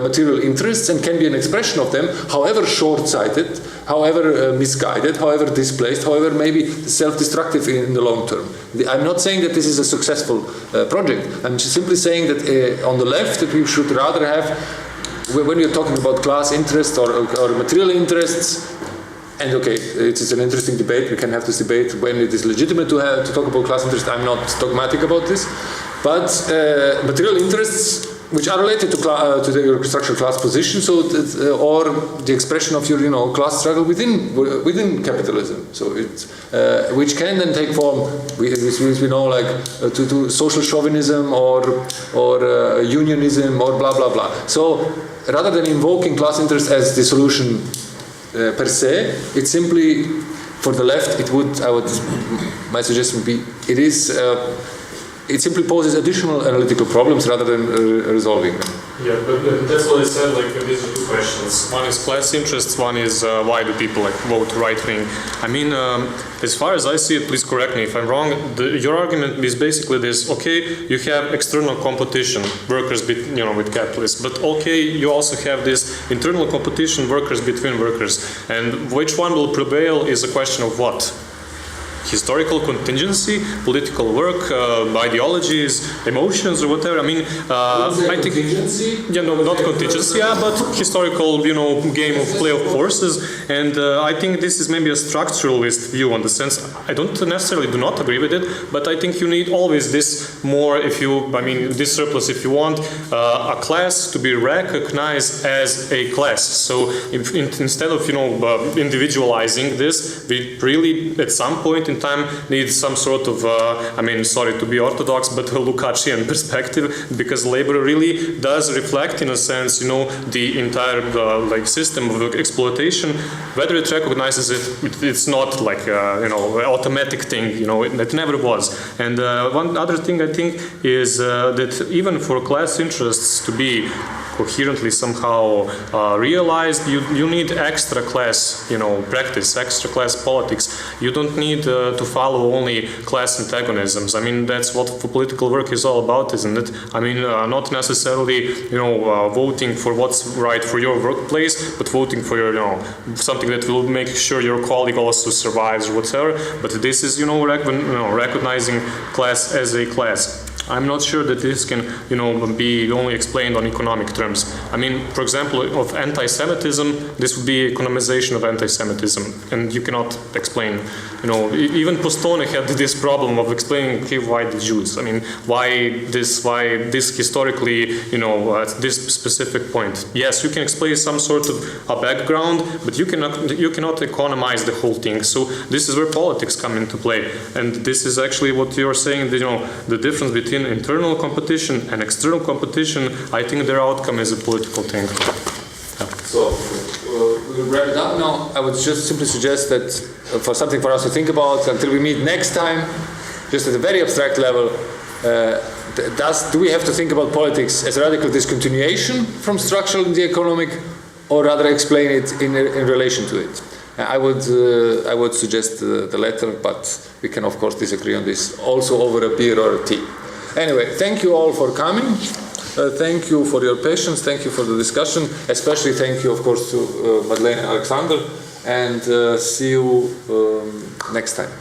material interests, and can be an expression of them, however short-sighted, however misguided, however displaced, however maybe self-destructive in the long term. I'm not saying that this is a successful project. I'm simply saying that on the left, that we should rather have, when you're talking about class interests or material interests, and okay, it's an interesting debate. We can have this debate when it is legitimate to talk about class interests. I'm not dogmatic about this, but material interests which are related to the structural class position, so or the expression of your class struggle within capitalism. So which can then take form, we know, like to social chauvinism or unionism or blah blah blah. So rather than invoking class interest as the solution per se, it's simply for the left. My suggestion would be it simply poses additional analytical problems rather than resolving them. Yeah, but that's what I said, like these are two questions. One is class interests, one is why do people vote right-wing. I mean, as far as I see it, please correct me if I'm wrong, your argument is basically this, okay, you have external competition, workers with capitalists, but okay, you also have this internal competition, workers between workers, and which one will prevail is a question of what? Historical contingency, political work, ideologies, emotions, or whatever. I mean, I think, not contingency, but historical, game of play of forces. And I think this is maybe a structuralist view on the sense. I do not agree with it, but I think you need always this more, this surplus, if you want, a class to be recognized as a class. So instead of, individualizing this, we really, at some point in time, need some sort of, sorry to be orthodox, but a Lukácsian perspective, because labor really does reflect, in a sense, the entire system of exploitation. Whether it recognizes it, it's not like automatic thing. It never was. And one other thing I think is that even for class interests to be coherently somehow realized, you need extra class, practice, extra class politics. You don't need to follow only class antagonisms. I mean, that's what political work is all about, isn't it? I mean, not necessarily, voting for what's right for your workplace, but voting for your, something that will make sure your colleague also survives or whatever. But this is, recognizing class as a class. I'm not sure that this can, be only explained on economic terms. I mean, for example, of anti-Semitism, this would be economization of anti-Semitism, and you cannot explain, even Postone had this problem of explaining, okay, why the Jews? I mean, why this historically, at this specific point? Yes, you can explain some sort of a background, but you cannot economize the whole thing. So this is where politics come into play, and this is actually what you're saying. The difference between internal competition and external competition, I think their outcome is a political thing. Yeah. So we'll wrap it up now. I would just simply suggest that for something for us to think about until we meet next time, just at a very abstract level, do we have to think about politics as a radical discontinuation from structural in the economic, or rather explain it in relation to it? I would suggest the latter, but we can of course disagree on this also over a beer or a tea. Anyway, thank you all for coming. Thank you for your patience. Thank you for the discussion. Especially thank you, of course, to Madlen and Alexander. And see you next time.